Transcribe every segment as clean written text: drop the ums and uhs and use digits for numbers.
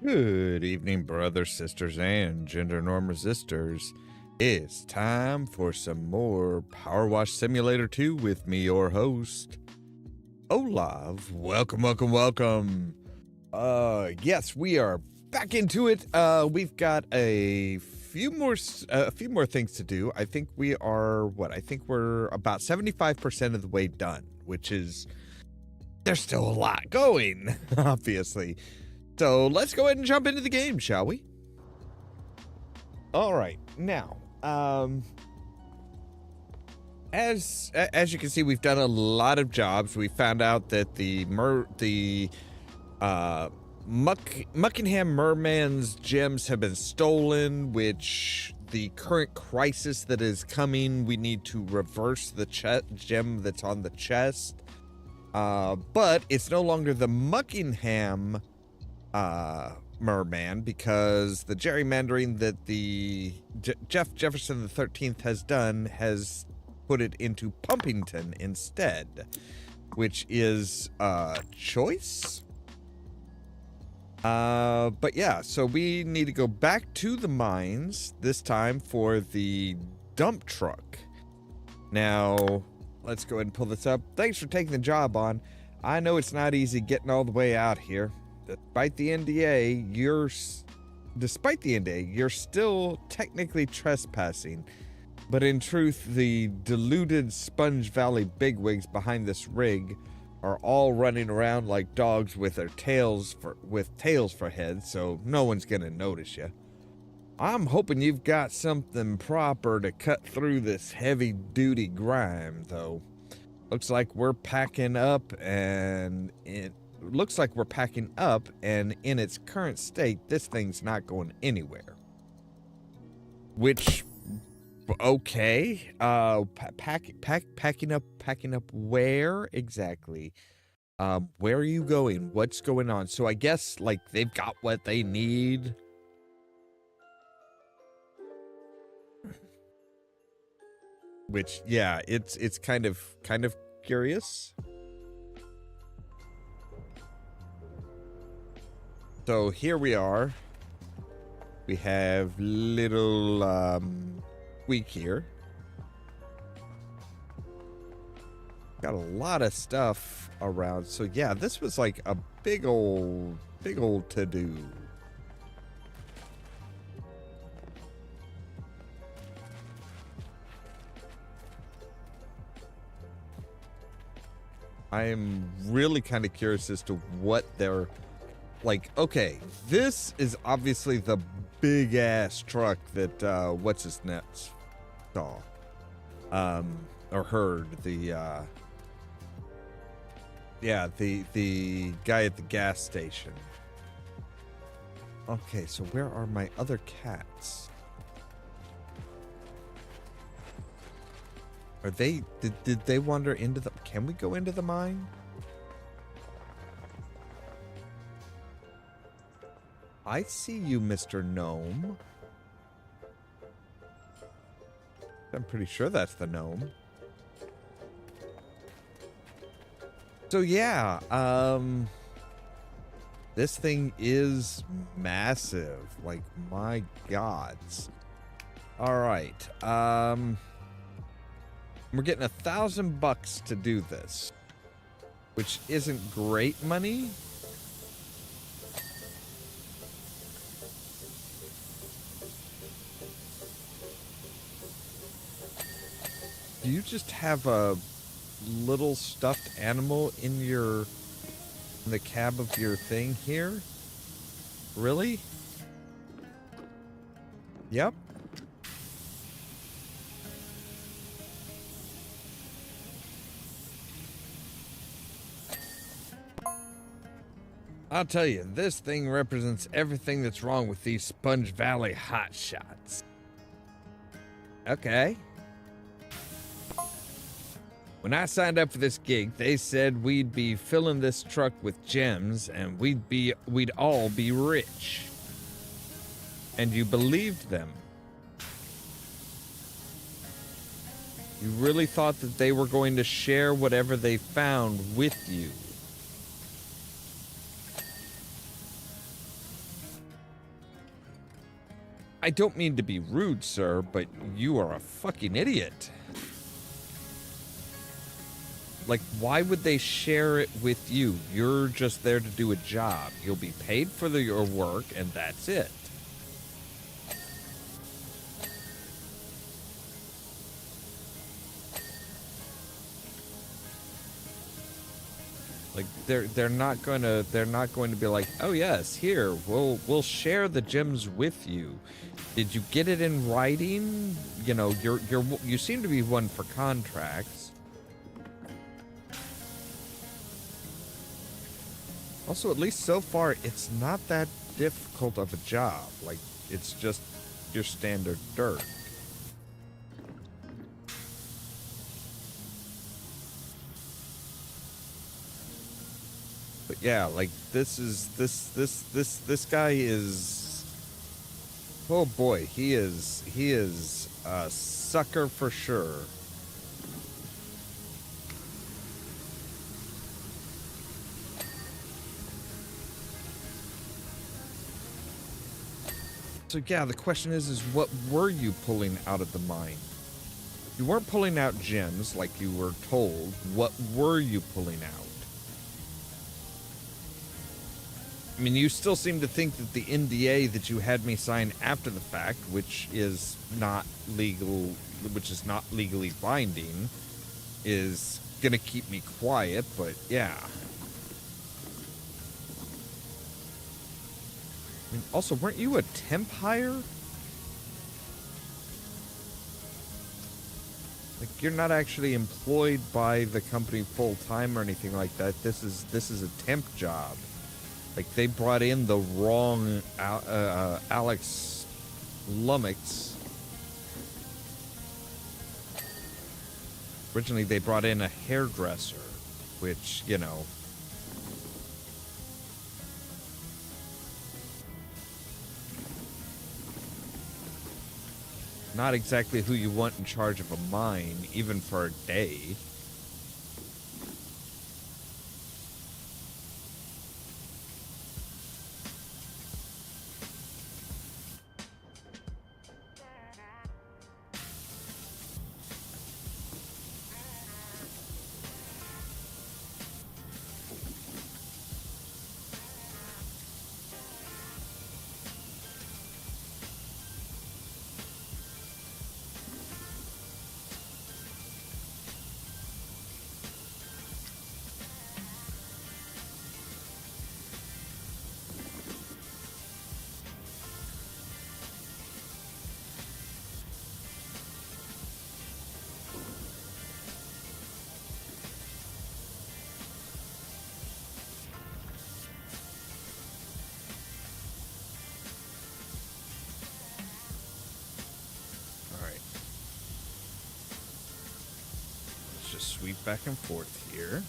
Good evening, brothers, sisters, and gender norm resistors. It's time for some more Powerwash Simulator 2 with me, your host, Ollamh. Welcome. Yes, we are back into it. We've got a few more things to do. I think we are, I think we're about 75% of the way done, which is, there's still a lot going, obviously. So let's go ahead and jump into the game, shall we? All right, now, as you can see, we've done a lot of jobs. We found out that the Muckingham Merman's gems have been stolen, which the current crisis that is coming, we need to reverse the gem that's on the chest. But it's no longer the Muckingham merman, because the gerrymandering that the Jefferson the 13th has done has put it into Pumpington instead, which is a choice. But yeah, so we need to go back to the mines, this time for the dump truck. Now, let's go ahead and pull this up. Thanks for taking the job on. I know it's not easy getting all the way out here. Despite the NDA, you're still technically trespassing. But in truth, the deluded Sponge Valley bigwigs behind this rig are all running around like dogs with tails for heads, so no one's gonna notice you. I'm hoping you've got something proper to cut through this heavy-duty grime, though. Looks like we're packing up, and in its current state, this thing's not going anywhere. Which, okay, packing up where exactly? Where are you going? What's going on? So I guess, like, they've got what they need. Which, yeah, it's kind of curious. So here we are. We have little Squeak here. Got a lot of stuff around. So yeah, this was like a big old to-do. I am really kind of curious as to what they're like. Okay, this is obviously the big ass truck that what's his nuts saw or heard. The guy at the gas station. Okay, so where are my other cats? Are they did they wander into the, can we go into the mine? I see you, Mr. Gnome. I'm pretty sure that's the gnome. So yeah, this thing is massive. Like, my gods. All right. We're getting $1,000 to do this, which isn't great money. Do you just have a little stuffed animal in the cab of your thing here? Really? Yep. I'll tell you, this thing represents everything that's wrong with these Sponge Valley hotshots. Okay. When I signed up for this gig, they said we'd be filling this truck with gems and we'd all be rich. And you believed them. You really thought that they were going to share whatever they found with you. I don't mean to be rude, sir, but you are a fucking idiot. Like, why would they share it with you? You're just there to do a job. You'll be paid for your work, and that's it. Like, they're not going to be like, oh yes, here, we'll share the gems with you. Did you get it in writing? You know, you seem to be one for contracts. Also, at least so far, it's not that difficult of a job. Like, it's just your standard dirt. But yeah, like, this guy is, oh boy, he is a sucker for sure. So yeah, the question is what were you pulling out of the mine? You weren't pulling out gems like you were told. What were you pulling out? I mean, you still seem to think that the NDA that you had me sign after the fact, which is not legal, which is not legally binding, is gonna keep me quiet, but yeah. I mean, also, weren't you a temp hire? Like, you're not actually employed by the company full time or anything like that. This is a temp job. Like, they brought in the wrong Alex Lummox. Originally, they brought in a hairdresser, which, you know. Not exactly who you want in charge of a mine, even for a day. Sweep back and forth here.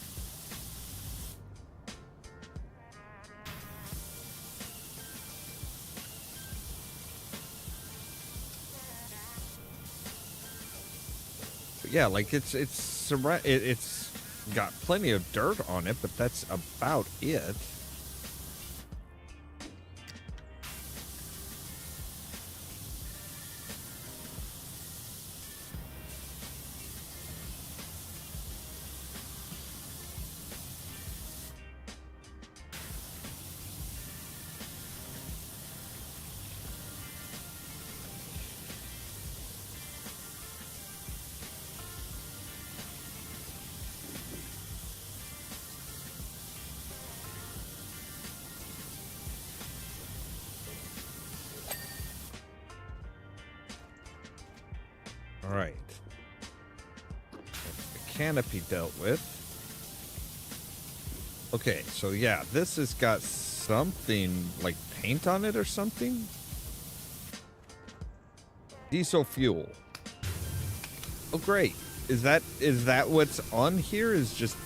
But yeah, like it's got plenty of dirt on it, but that's about it. All right. The canopy dealt with. Okay, so yeah, this has got something like paint on it or something. Diesel fuel. Oh, great. Is that what's on here? Is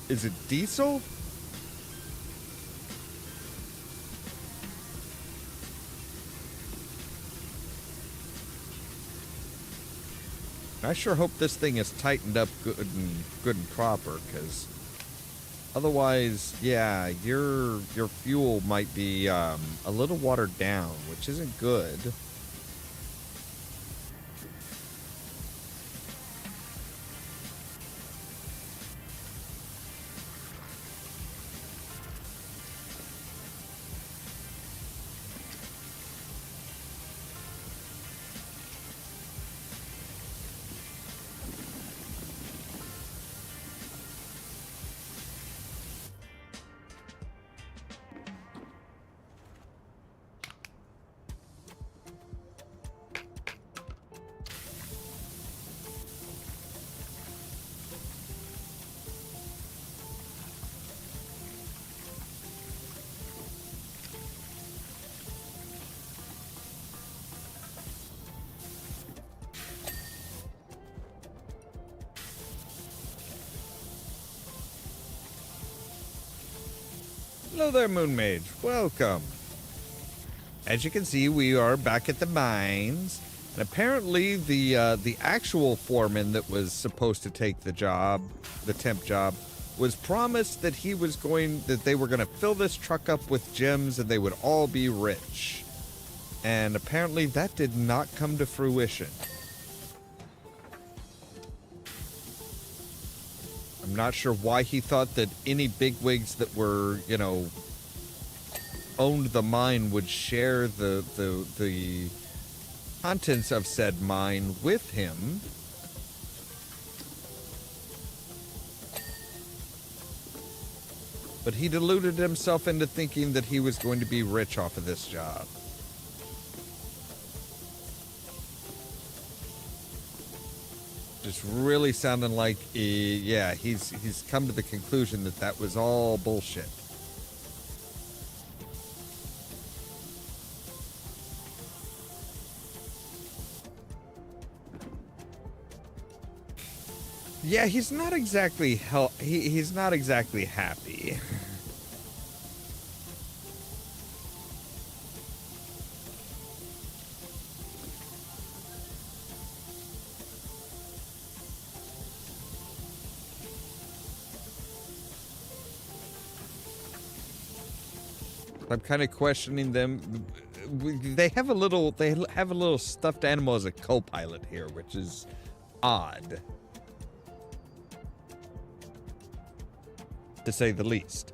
it diesel? I sure hope this thing is tightened up good and proper, because otherwise, yeah, your fuel might be a little watered down, which isn't good. Hello there, Moon Mage. Welcome. As you can see, we are back at the mines. And apparently the actual foreman that was supposed to take the job, the temp job, was promised that they were going to fill this truck up with gems and they would all be rich. And apparently that did not come to fruition. I'm not sure why he thought that any bigwigs that were, owned the mine would share the contents of said mine with him. But he deluded himself into thinking that he was going to be rich off of this job. Just really sounding like, yeah, he's come to the conclusion that that was all bullshit. Yeah, he's not exactly he's not exactly happy. I'm kind of questioning them. They have a little stuffed animal as a co-pilot here, which is odd, to say the least.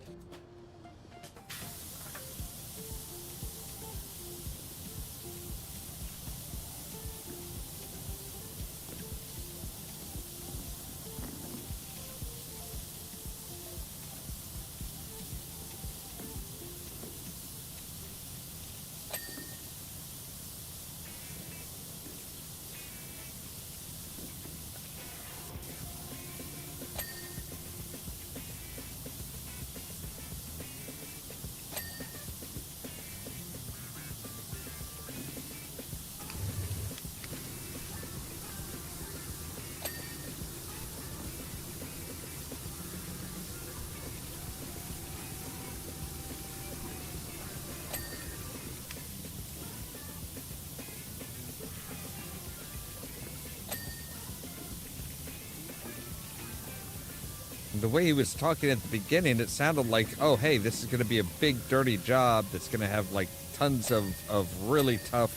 The way he was talking at the beginning, it sounded like, oh, hey, this is going to be a big, dirty job that's going to have, like, tons of really tough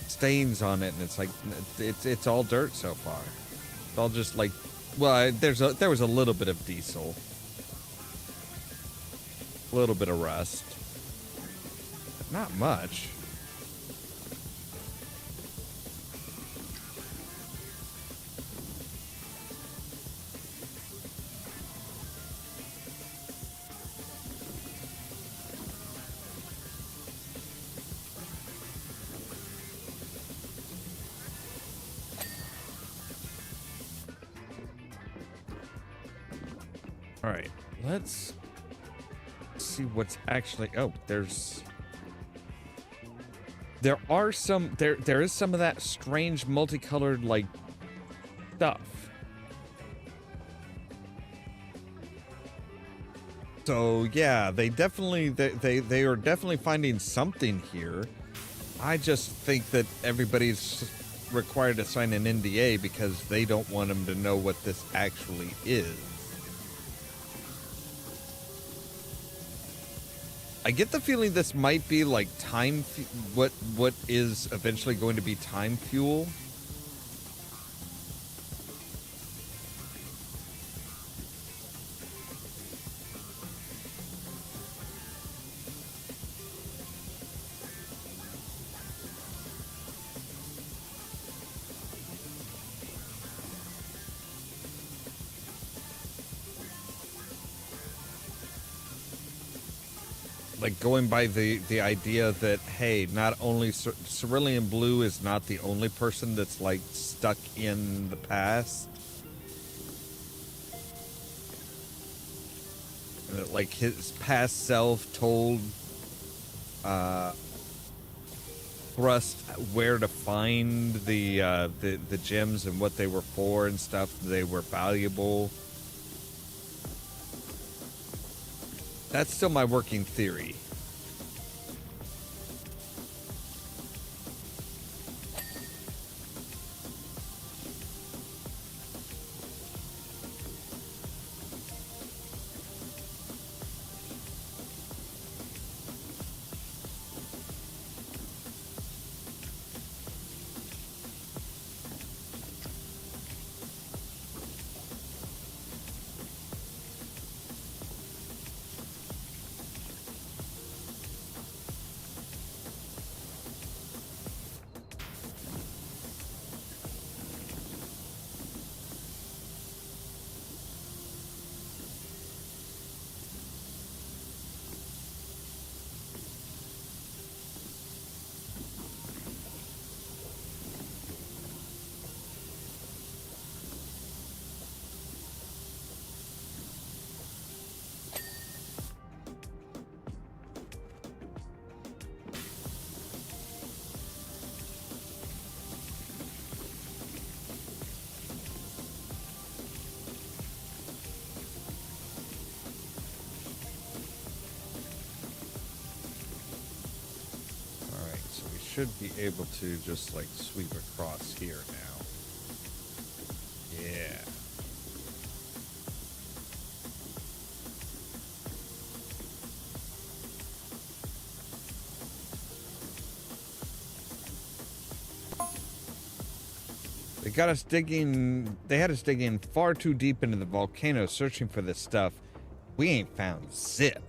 stains on it. And it's like, it's all dirt so far. It's all just, like, well, there was a little bit of diesel. A little bit of rust. But not much. All right, let's see what's actually. Oh, there is some of that strange multicolored like stuff. So yeah, they are definitely finding something here. I just think that everybody's required to sign an NDA because they don't want them to know what this actually is. I get the feeling this might be like what is eventually going to be time fuel. Like going by the idea that, hey, not only Cerulean Blue is not the only person that's like stuck in the past. Like his past self told Thrust where to find the gems and what they were for and stuff. They were valuable. That's still my working theory. Should be able to just like sweep across here now. Yeah. They had us digging far too deep into the volcano searching for this stuff. We ain't found zip.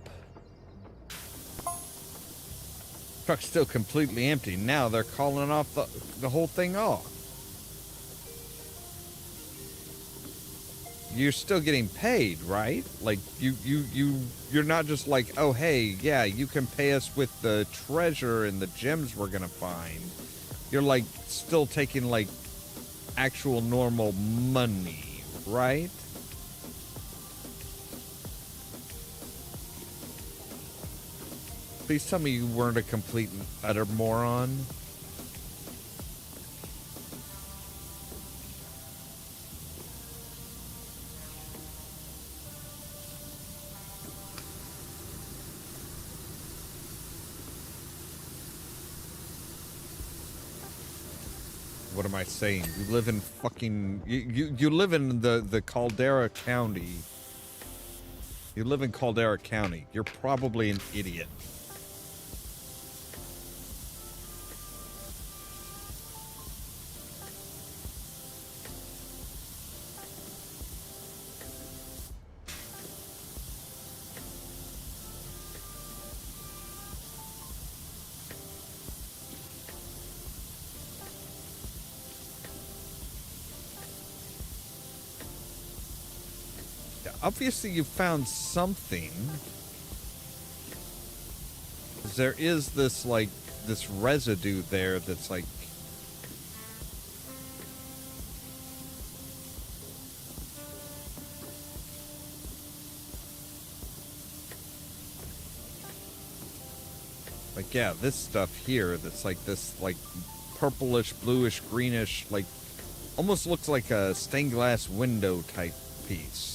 Truck's still completely empty. Now they're calling off the whole thing off. You're still getting paid, right? Like you're not just like, oh hey, yeah, you can pay us with the treasure and the gems we're gonna find. You're like still taking like actual normal money, right? Please tell me you weren't a complete and utter moron. What am I saying? You live in fucking... You live in the Caldera County. You live in Caldera County. You're probably an idiot. Obviously you found something. There is this like this residue there that's like yeah, this stuff here that's like this like purplish, bluish, greenish, like almost looks like a stained glass window type piece.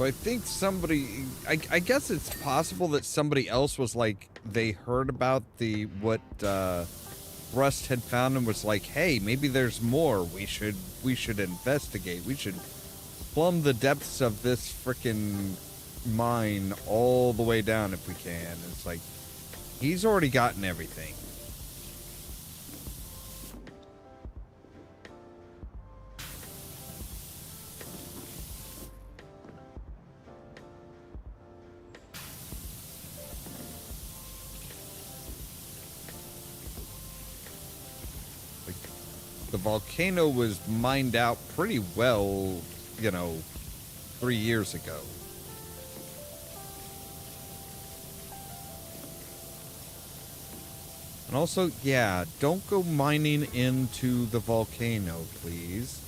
So I think somebody, I guess it's possible that somebody else was like, they heard about the, what Rust had found and was like, hey, maybe there's more. We should investigate. We should plumb the depths of this frickin' mine all the way down if we can. It's like, he's already gotten everything. The volcano was mined out pretty well, 3 years ago. And also, yeah, don't go mining into the volcano, please.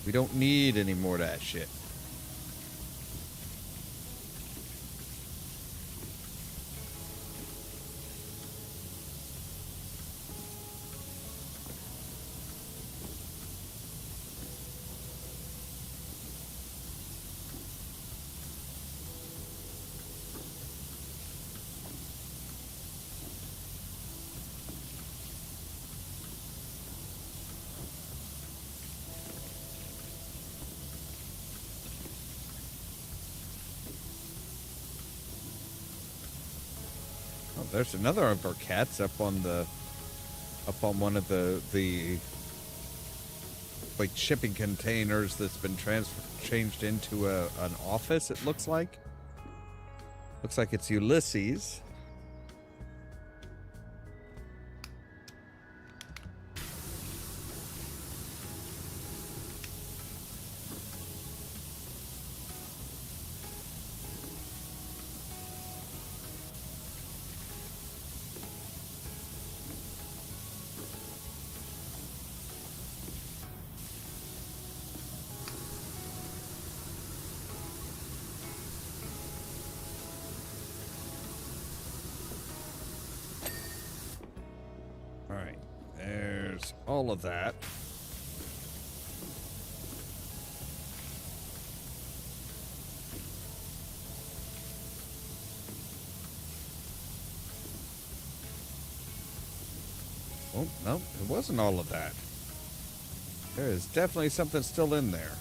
We don't need any more of that shit. Oh, there's another of our cats up on one of the like shipping containers that's been changed into an office. It looks like it's Ulysses. Alright, there's all of that. Oh, no, it wasn't all of that. There is definitely something still in there.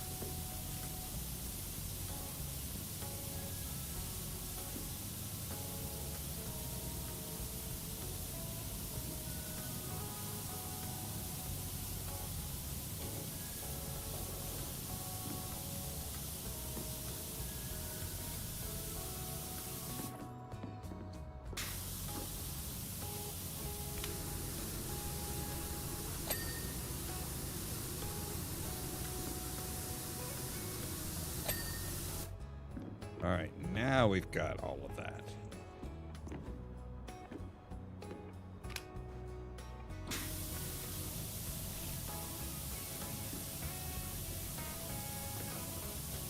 Alright, now we've got all of that.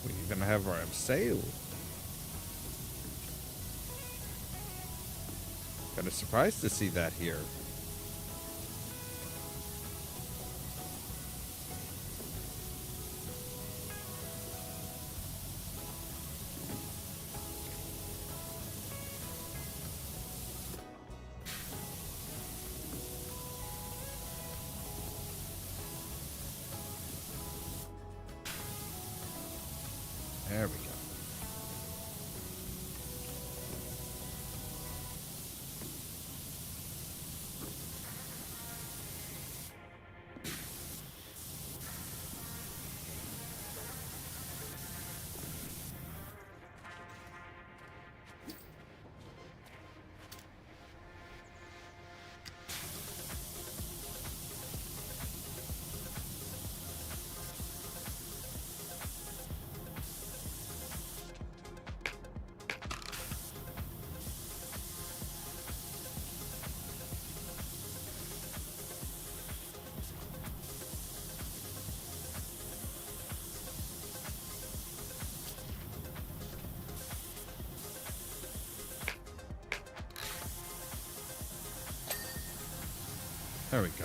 We even have our sale. Kind of surprised to see that here. There we go. There we go.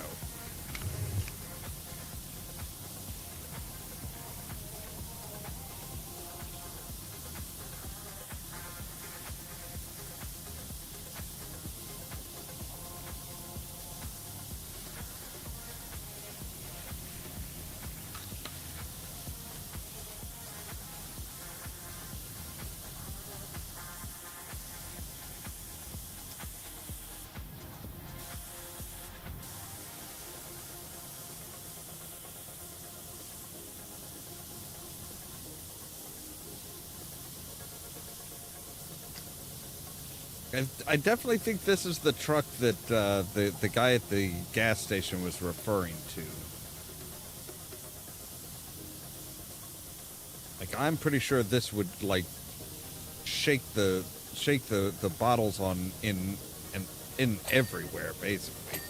I definitely think this is the truck that the guy at the gas station was referring to. Like, I'm pretty sure this would like shake the bottles on in everywhere, basically.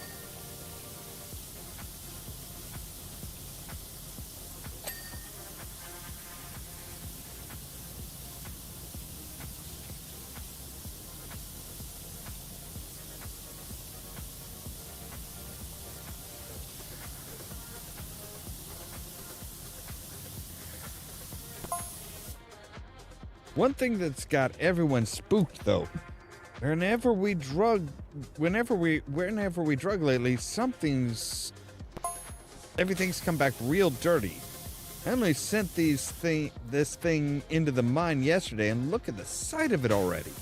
One thing that's got everyone spooked, though, whenever we drug lately, everything's come back real dirty. I only sent this thing into the mine yesterday, and look at the sight of it already.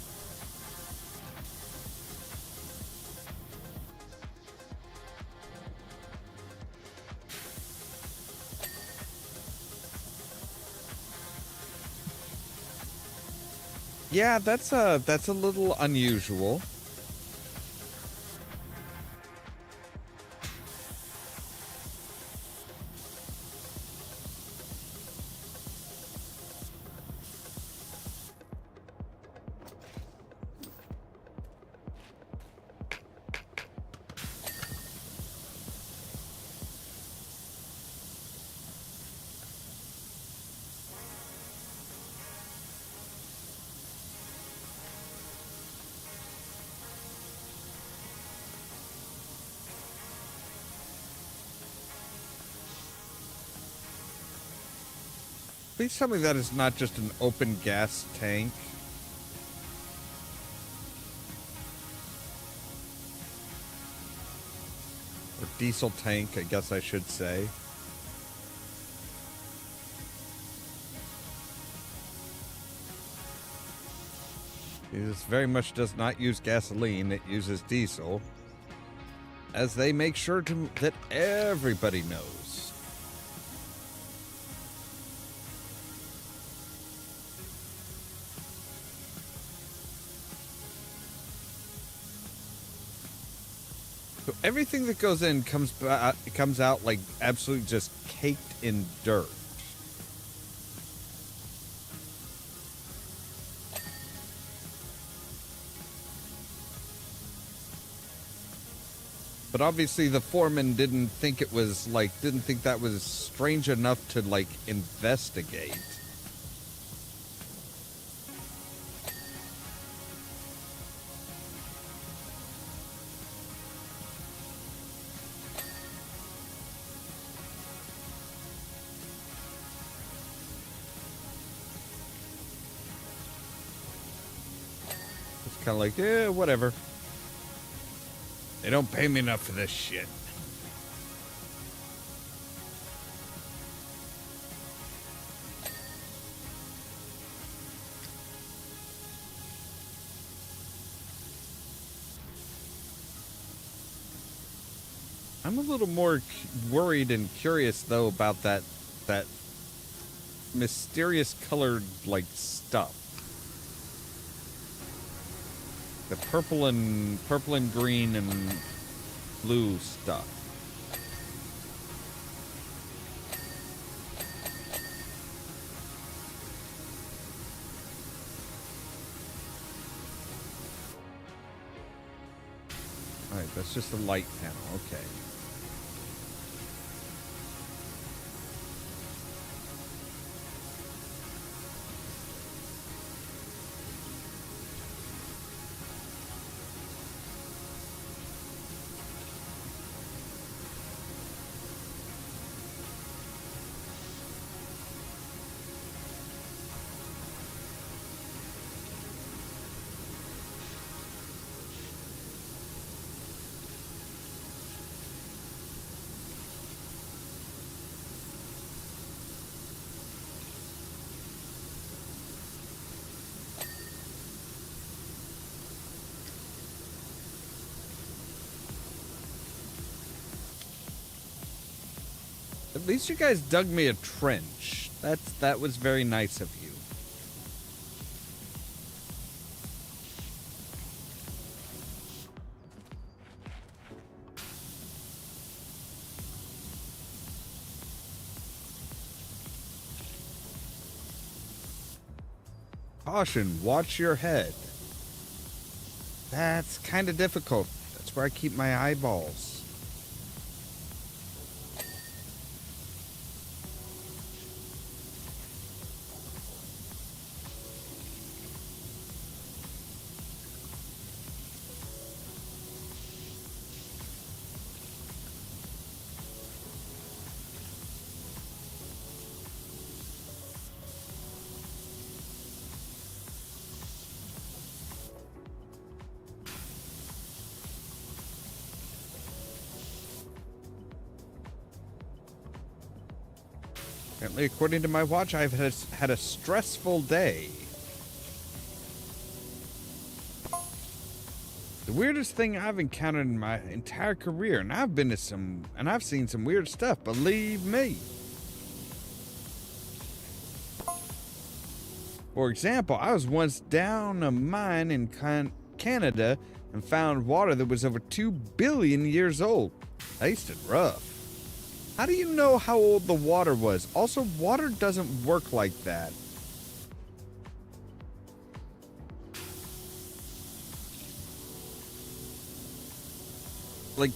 Yeah, that's a little unusual. Please tell me that is not just an open gas tank. Or diesel tank, I guess I should say. This very much does not use gasoline, it uses diesel. As they make sure that everybody knows. So everything that goes in comes out like absolutely just caked in dirt. But obviously the foreman didn't think that was strange enough to like investigate. Kind of like, whatever. They don't pay me enough for this shit. I'm a little more worried and curious though about that mysterious colored like stuff. The purple and green and blue stuff. Alright, that's just a light panel, okay. At least you guys dug me a trench. That was very nice of you. Caution, watch your head. That's kind of difficult. That's where I keep my eyeballs. Apparently, according to my watch, I've had a stressful day. The weirdest thing I've encountered in my entire career, and I've seen some weird stuff, believe me. For example, I was once down a mine in Canada and found water that was over 2 billion years old. Tasted rough. How do you know how old the water was? Also, water doesn't work like that. Like,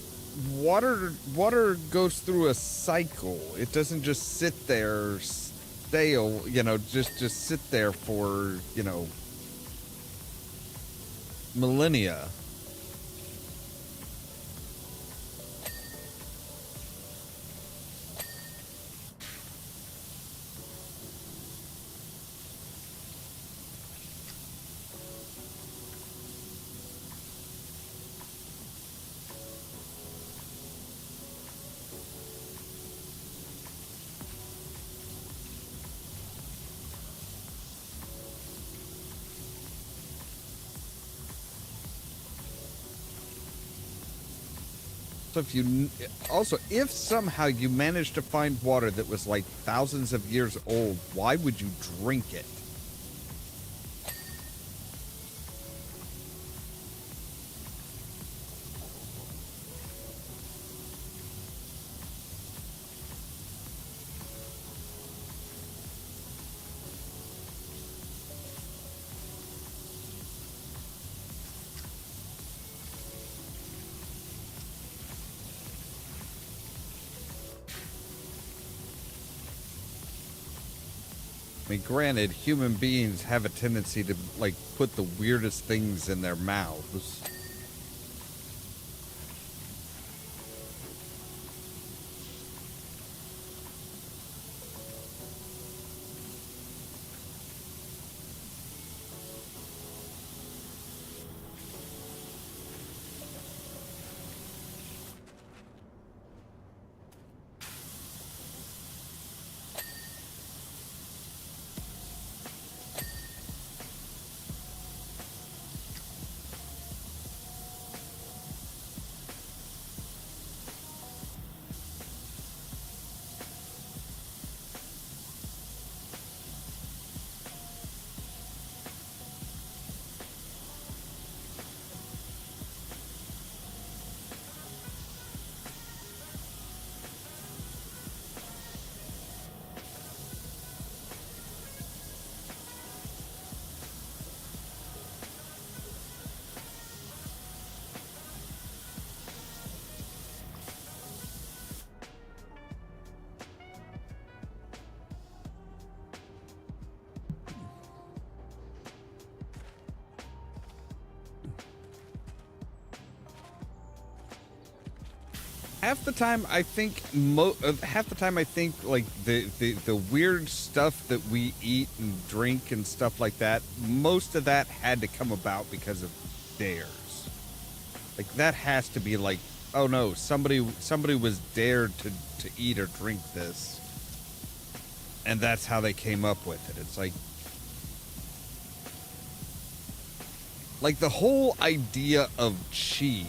water goes through a cycle. It doesn't just sit there stale, just sit there for, millennia. So if somehow you managed to find water that was like thousands of years old, why would you drink it? I mean, granted, human beings have a tendency to, like, put the weirdest things in their mouths. Half the time I think like the weird stuff that we eat and drink and stuff like that, most of that had to come about because of dares. Like, that has to be like, oh no, somebody was dared to eat or drink this, and that's how they came up with it. It's like the whole idea of cheese.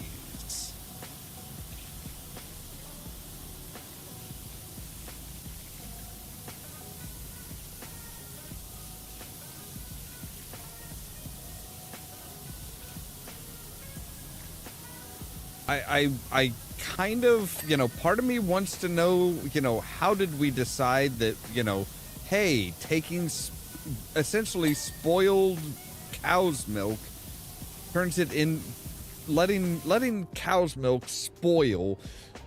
I kind of, part of me wants to know, how did we decide that, hey, taking essentially spoiled cow's milk, turns it in, letting cow's milk spoil,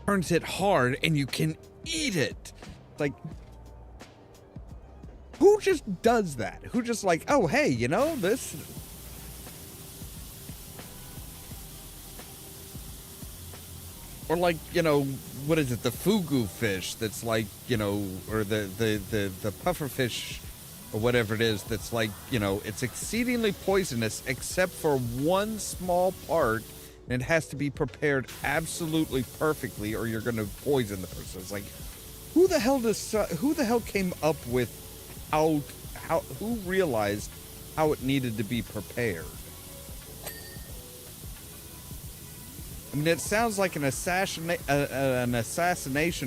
turns it hard, and you can eat it. Like, who just does that? Who just like, oh, hey, you know, this... Or like, you know, what is it? The fugu fish that's like, you know, or the puffer fish or whatever it is that's like, you know, it's exceedingly poisonous except for one small part, and it has to be prepared absolutely perfectly or you're going to poison the person. It's like, who the hell came up with who realized how it needed to be prepared? I mean, it sounds like an assassination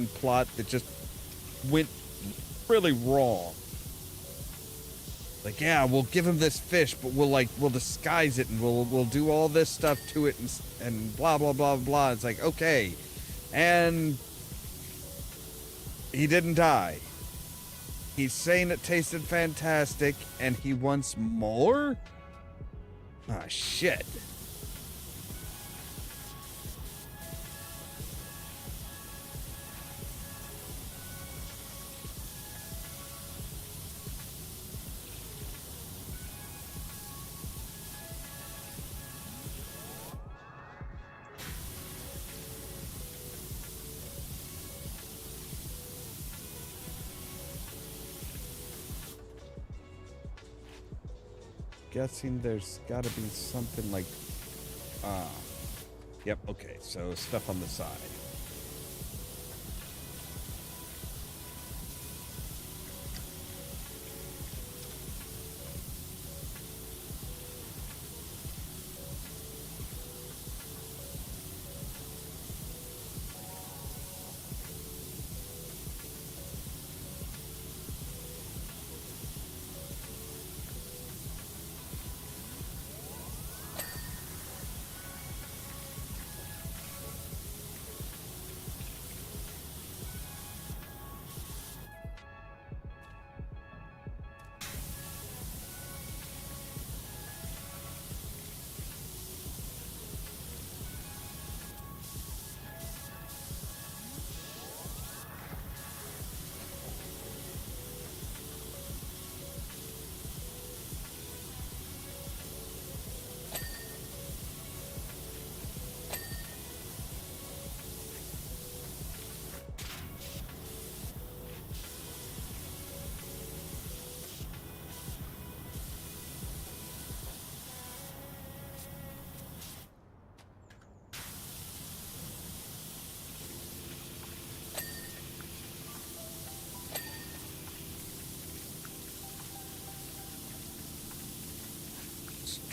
plot that just went really wrong. Like, yeah, we'll give him this fish, but we'll disguise it and we'll do all this stuff to it and blah blah blah blah. It's like, okay, and he didn't die. He's saying it tasted fantastic, and he wants more? Ah, shit. Guessing there's got to be something like, yep, okay, so stuff on the side.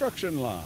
Construction line.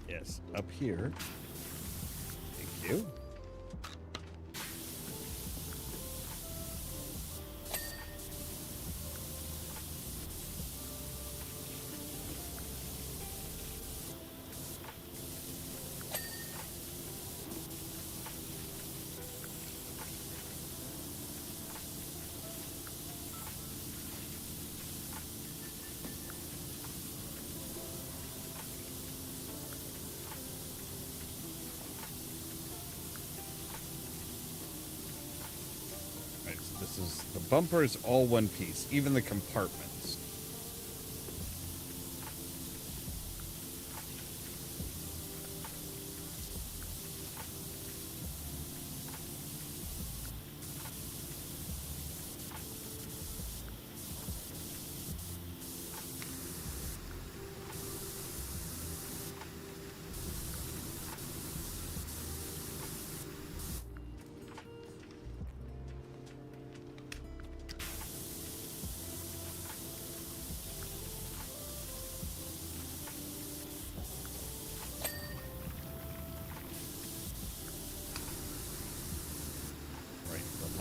Yes, up here. Thank you. This is, the bumper is all one piece, even the compartments.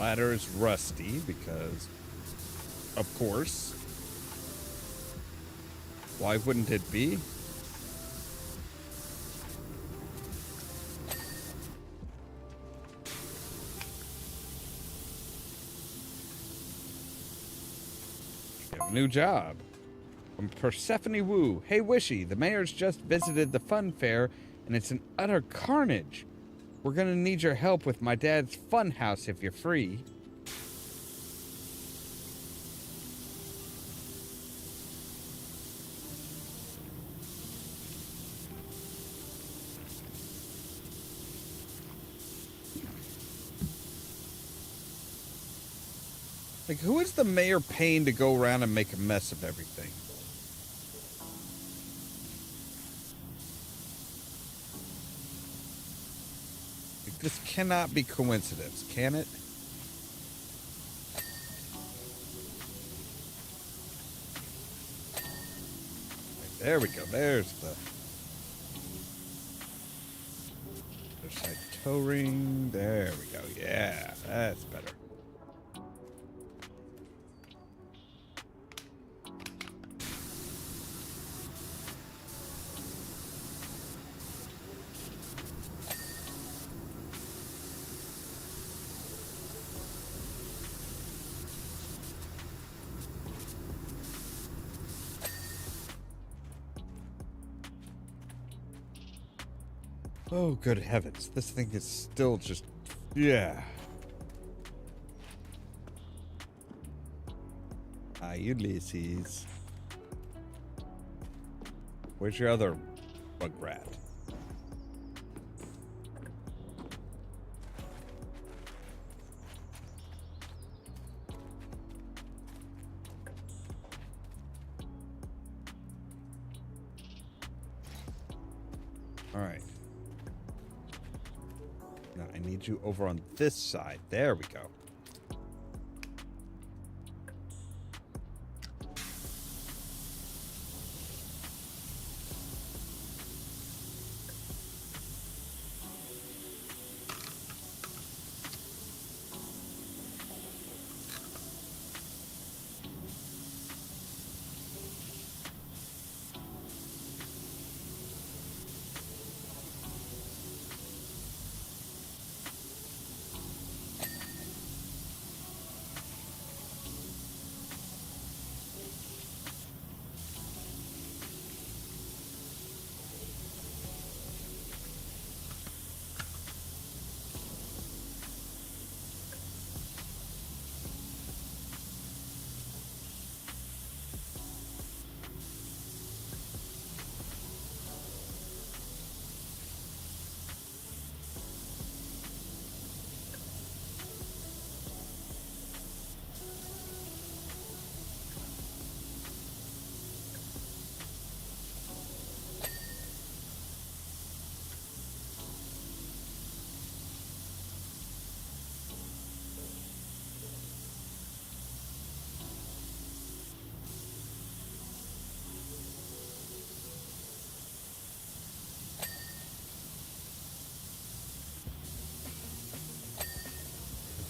ladder is rusty because, of course, why wouldn't it be? You have a new job. From Persephone Wu. Hey, Wishy, the mayor's just visited the fun fair, and it's an utter carnage. We're gonna need your help with my dad's fun house if you're free. Like, who is the mayor paying to go around and make a mess of everything? Like, this cannot be coincidence, can it? Right, there we go. There's the other side toe ring. There we go. Yeah, that's better. Oh, good heavens. This thing is still just... Yeah. Hi, Ulysses. Where's your other bug rat? All right. Now I need you over on this side. There we go.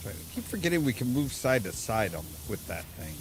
I keep forgetting we can move side to side on with that thing.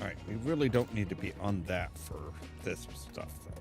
Alright, we really don't need to be on that for this stuff, though.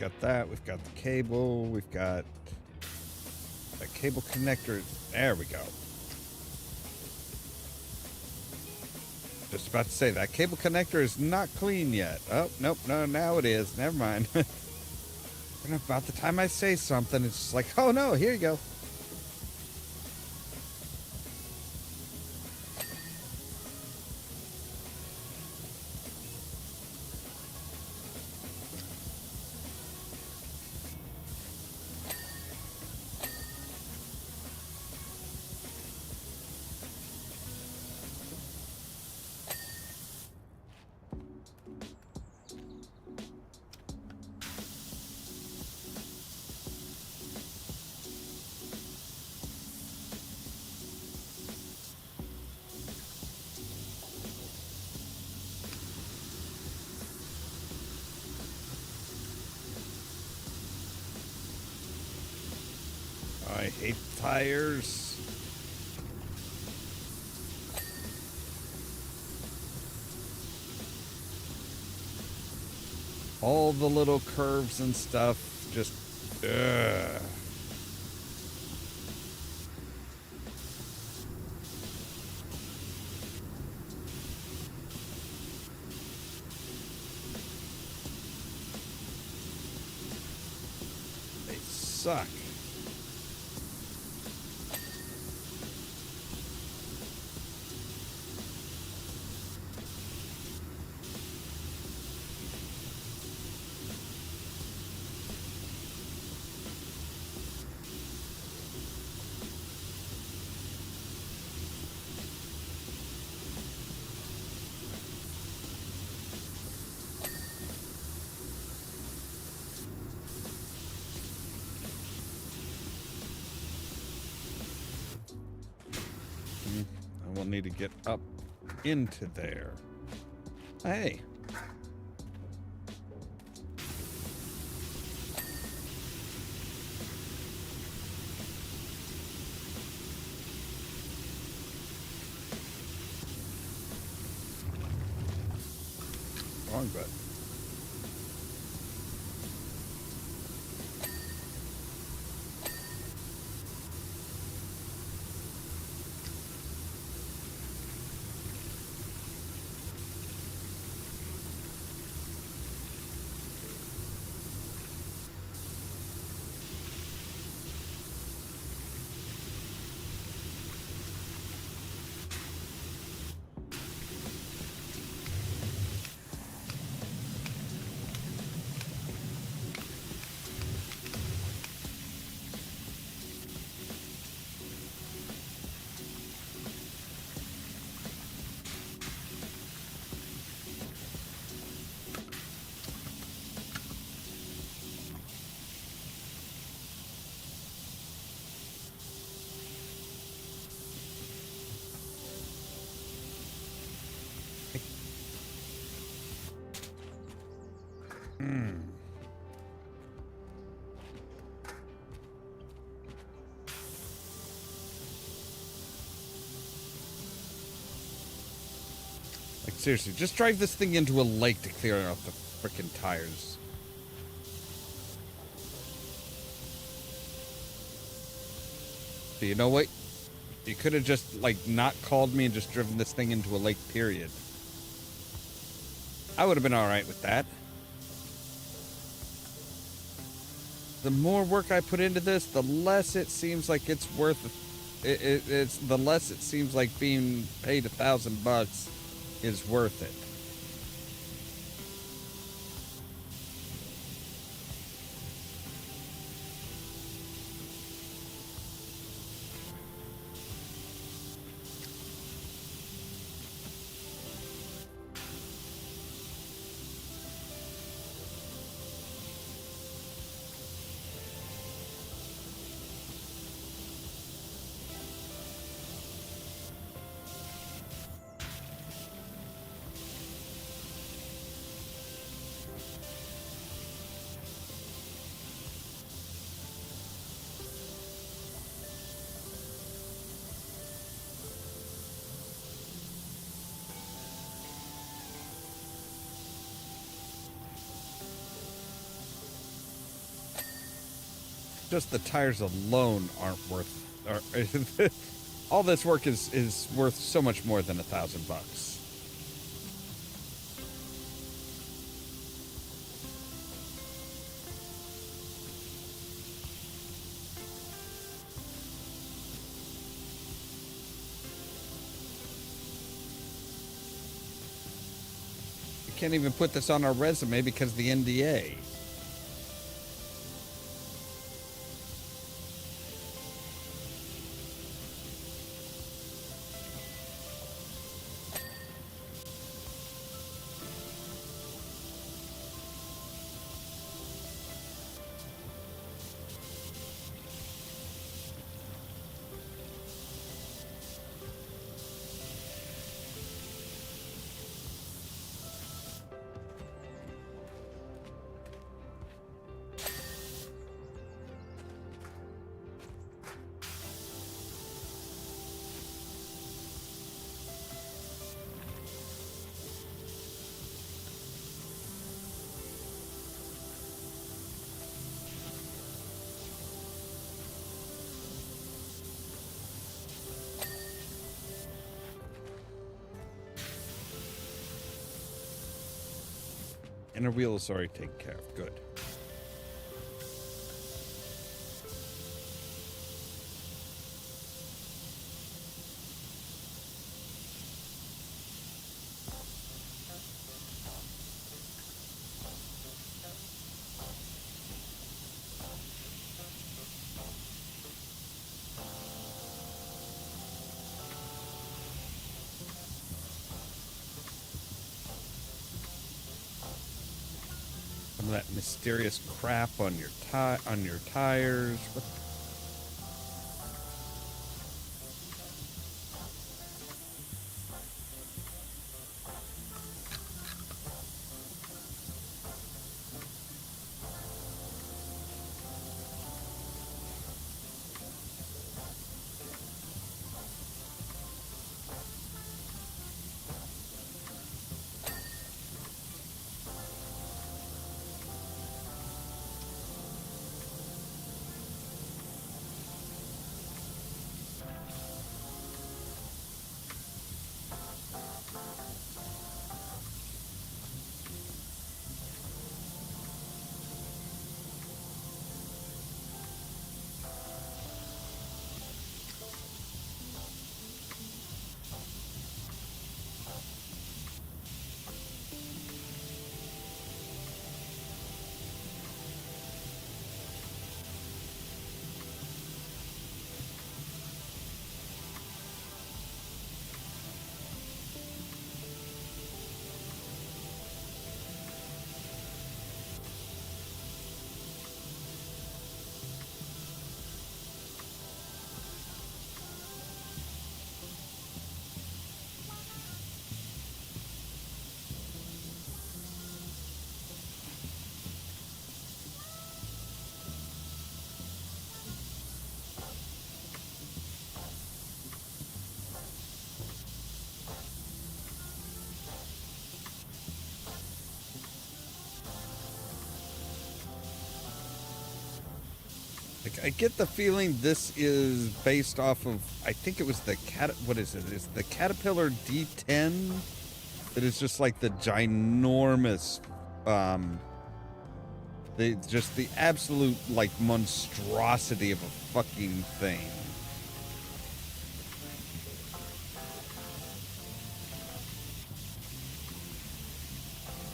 got that. We've got the cable. We've got a cable connector. There we go. Just about to say, that cable connector is not clean yet. Oh, nope, no, now it is. Never mind. And about the time I say something, it's just like, oh no, here you go. I hate tires. All the little curves and stuff, just, ugh. They suck. I will need to get up into there. Hey. Wrong button. Like, seriously, just drive this thing into a lake to clear out the frickin' tires. But you know what? You could have just, like, not called me and just driven this thing into a lake, period. I would have been alright with that. The more work I put into this, the less it seems like it's worth it's the less it seems like being paid $1,000 is worth it. just the tires alone aren't worth. All this work is worth so much more than $1,000. We can't even put this on our resume because of the NDA. Inner wheel is already taken care of. Good. Some of that mysterious crap on your tires. What? Like, I get the feeling this is based off of, I think it was the what is it? It's the Caterpillar D10 that is just like the ginormous, just the absolute like monstrosity of a fucking thing.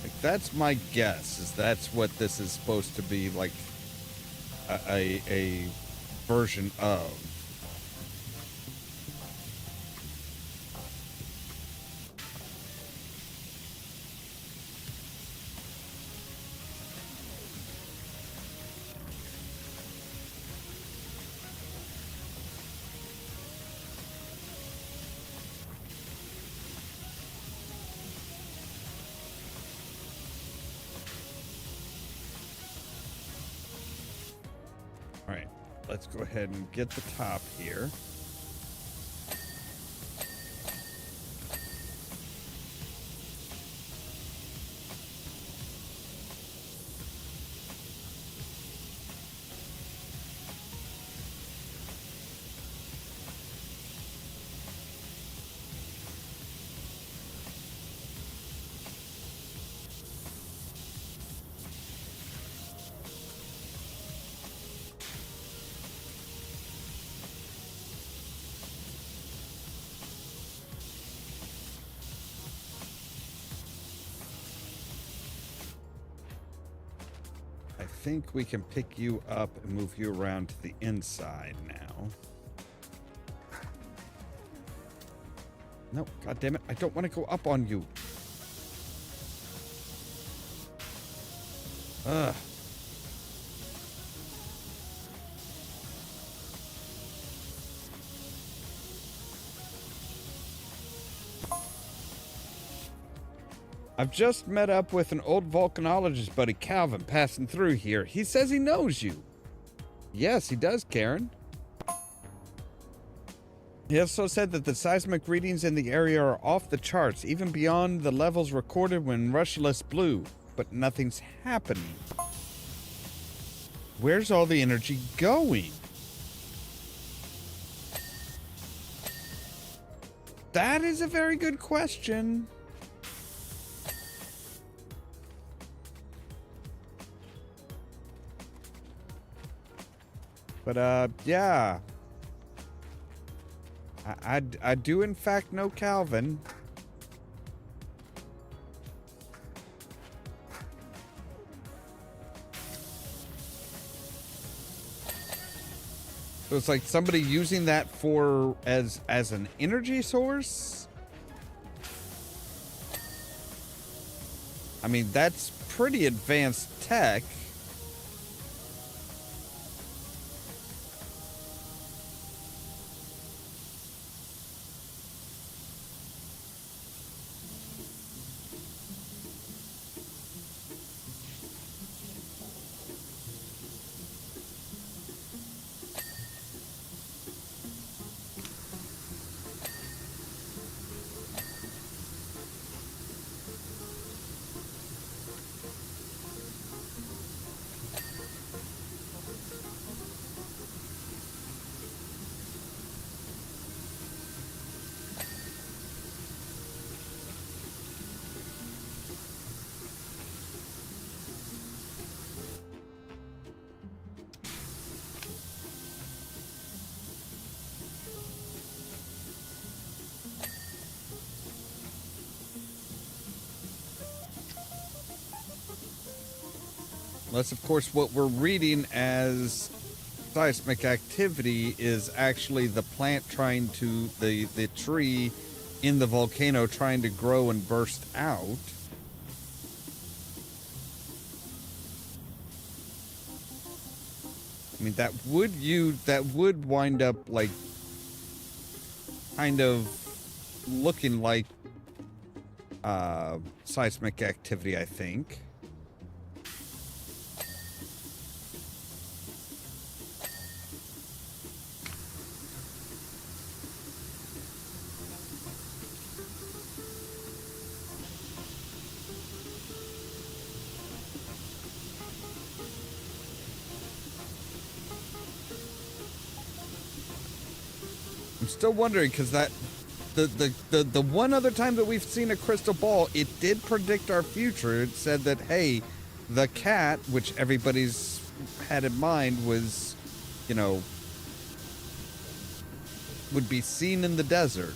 Like, that's my guess, is that's what this is supposed to be, like a version of. All right, let's go ahead and get the top here. think we can pick you up and move you around to the inside now. No, God damn it. I don't want to go up on you. Ugh. I've just met up with an old volcanologist buddy, Calvin, passing through here. He says he knows you. Yes, he does, Karen. He also said that the seismic readings in the area are off the charts, even beyond the levels recorded when Rushliss blew, but nothing's happening. Where's all the energy going? That is a very good question. But, yeah. I do, in fact, know Calvin. So it's like somebody using that for as an energy source? I mean, that's pretty advanced tech. Unless, of course, what we're reading as seismic activity is actually the plant trying to, the tree in the volcano trying to grow and burst out. I mean, that would wind up, like, kind of looking like seismic activity, I think. I'm still wondering, because that the one other time that we've seen a crystal ball, it did predict our future. It said that, hey, the cat, which everybody's had in mind was, you know, would be seen in the desert.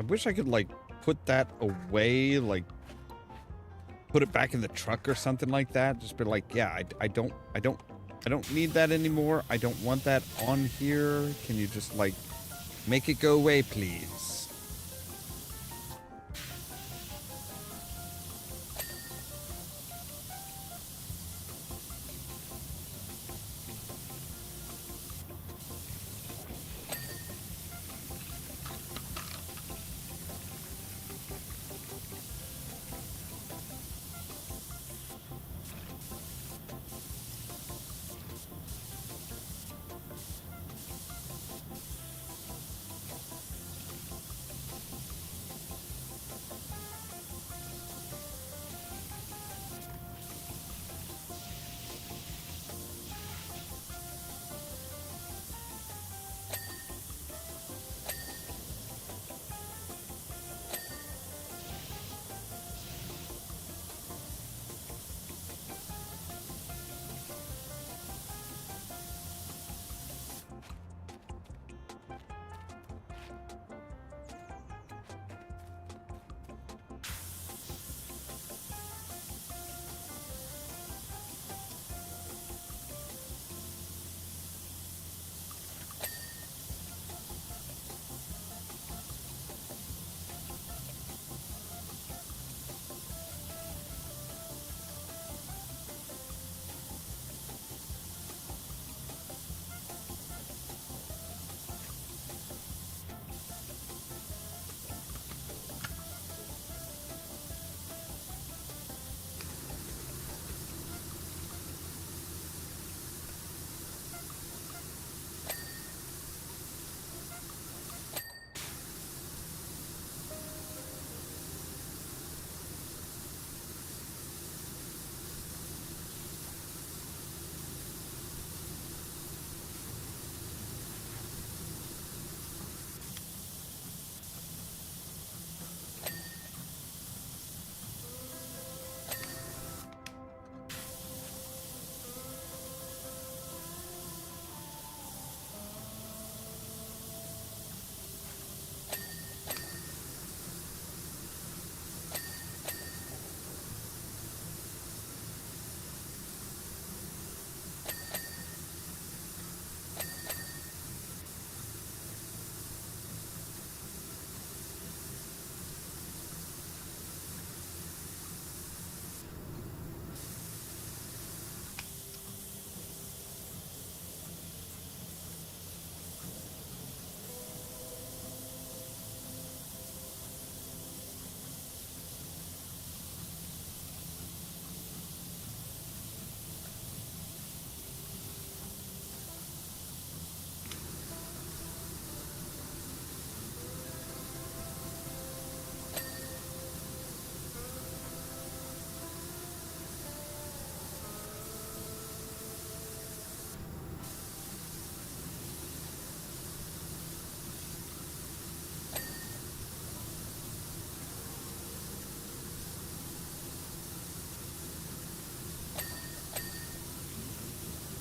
I wish I could, like, put that away, like, put it back in the truck or something like that. Just be like, yeah, I don't need that anymore. I don't want that on here. Can you just, like, make it go away, please?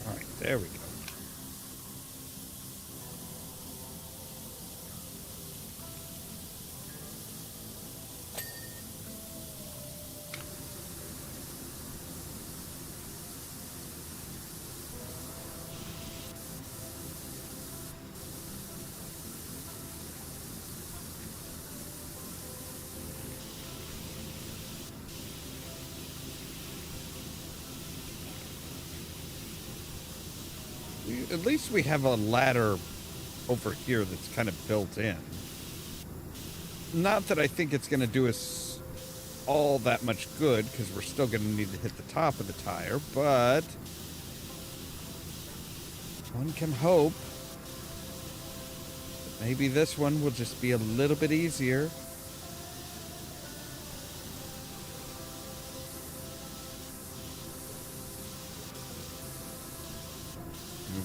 All right, there we go. At least we have a ladder over here that's kind of built in. Not that I think it's going to do us all that much good, because we're still going to need to hit the top of the tire, but one can hope that maybe this one will just be a little bit easier.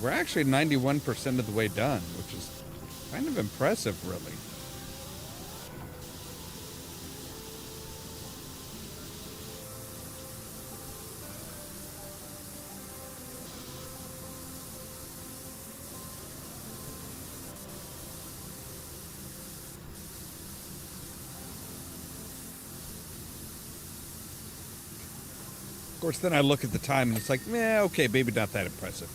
We're actually 91% of the way done, which is kind of impressive, really. course, then I look at the time and it's like, okay, maybe not that impressive.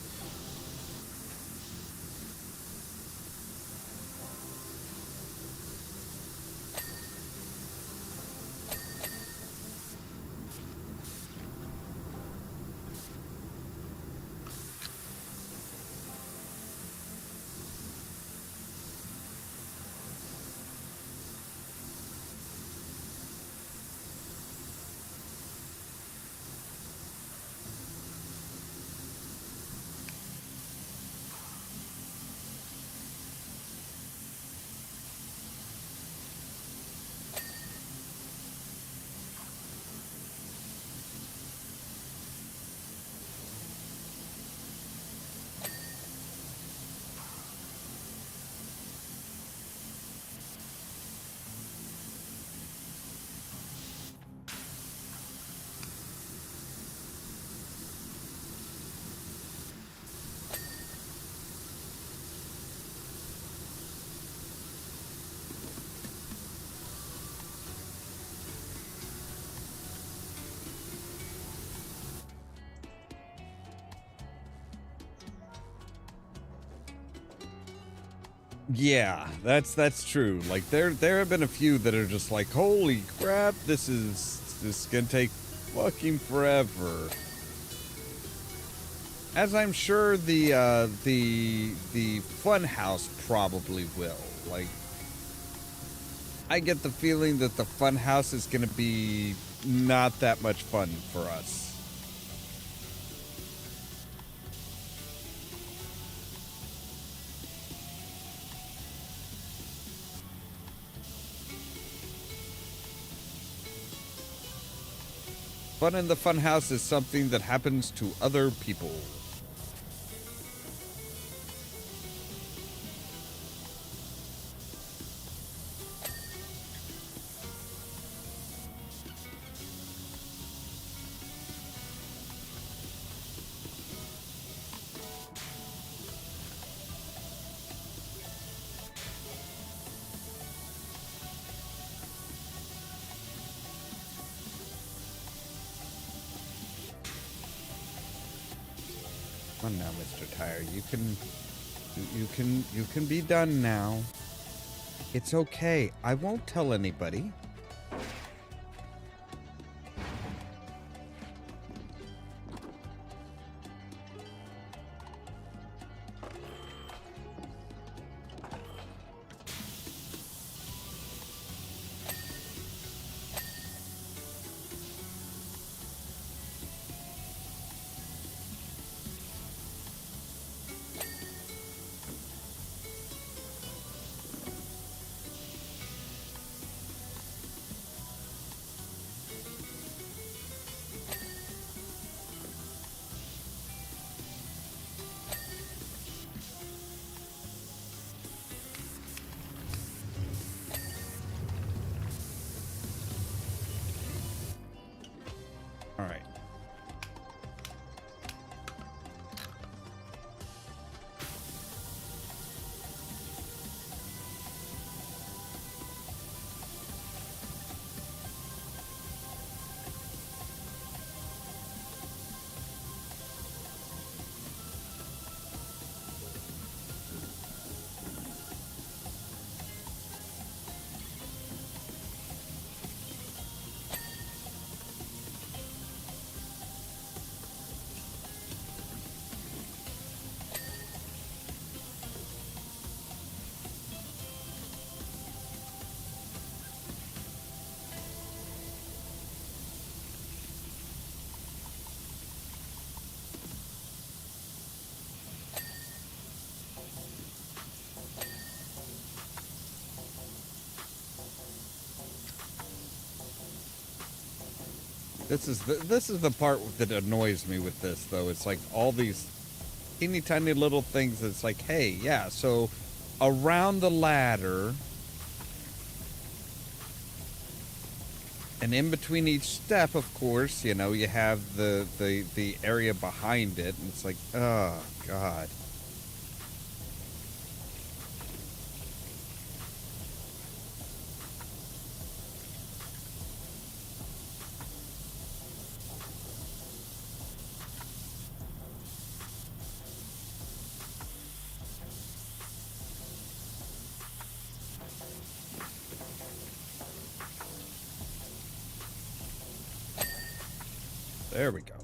Yeah, that's true. Like there have been a few that are just like, holy crap, this is gonna take fucking forever. As I'm sure the fun house probably will. Like, I get the feeling that the fun house is gonna be not that much fun for us. Fun in the funhouse is something that happens to other people. Come on now, Mr. Tire. You can be done now. It's okay. I won't tell anybody. All right. This is the part that annoys me with this, though. It's like all these teeny tiny little things. That's like, hey, yeah. So around the ladder, and in between each step, of course, you know, you have the area behind it, and it's like, oh God. There we go.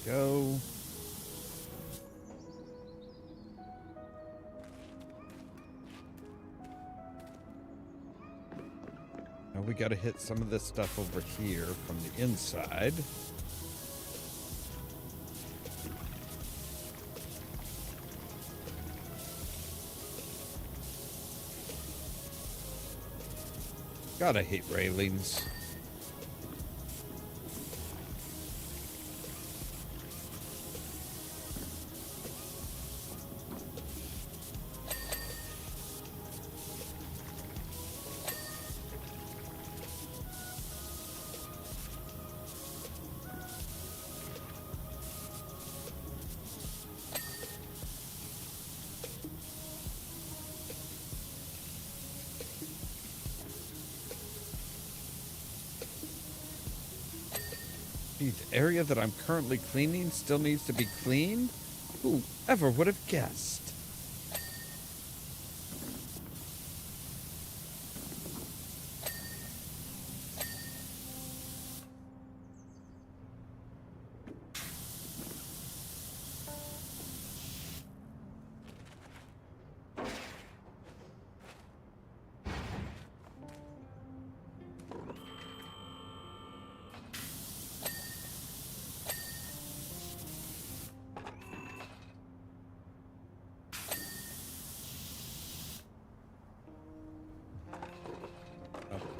Go. Now we got to hit some of this stuff over here from the inside. Gotta hate railings. The area that I'm currently cleaning still needs to be cleaned? Who ever would have guessed?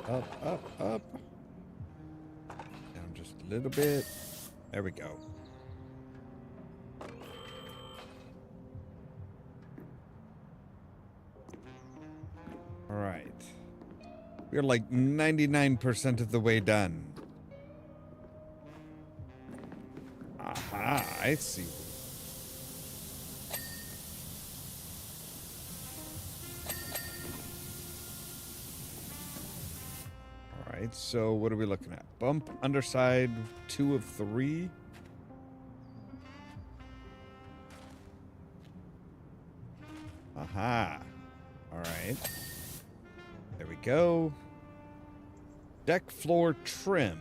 up. Down just a little bit. There we go. All right. We're like 99% of the way done. Aha, I see. All right, so what are we looking at? Bump underside 2 of 3. Aha. All right. There we go. Deck floor trim.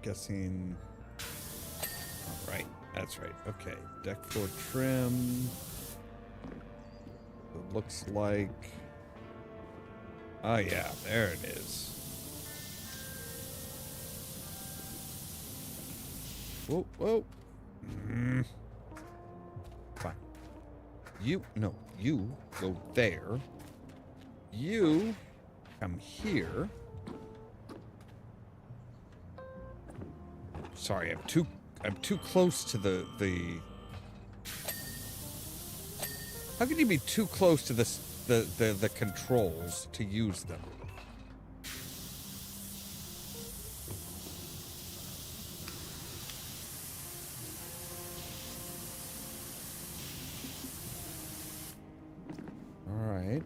Guessing. All right, that's right. Okay, deck floor trim. It looks like. Oh yeah, there it is. Whoa, whoa. Fine. You go there. You come here. Sorry, I'm too close to the How can you be too close to the controls to use them? All right.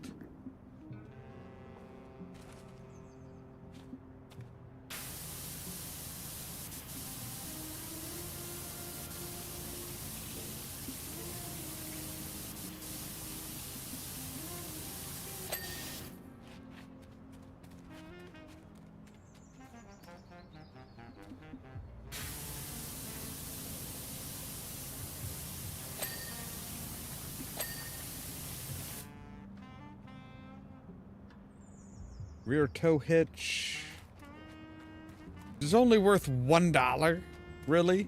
Rear tow hitch is only worth $1. Really?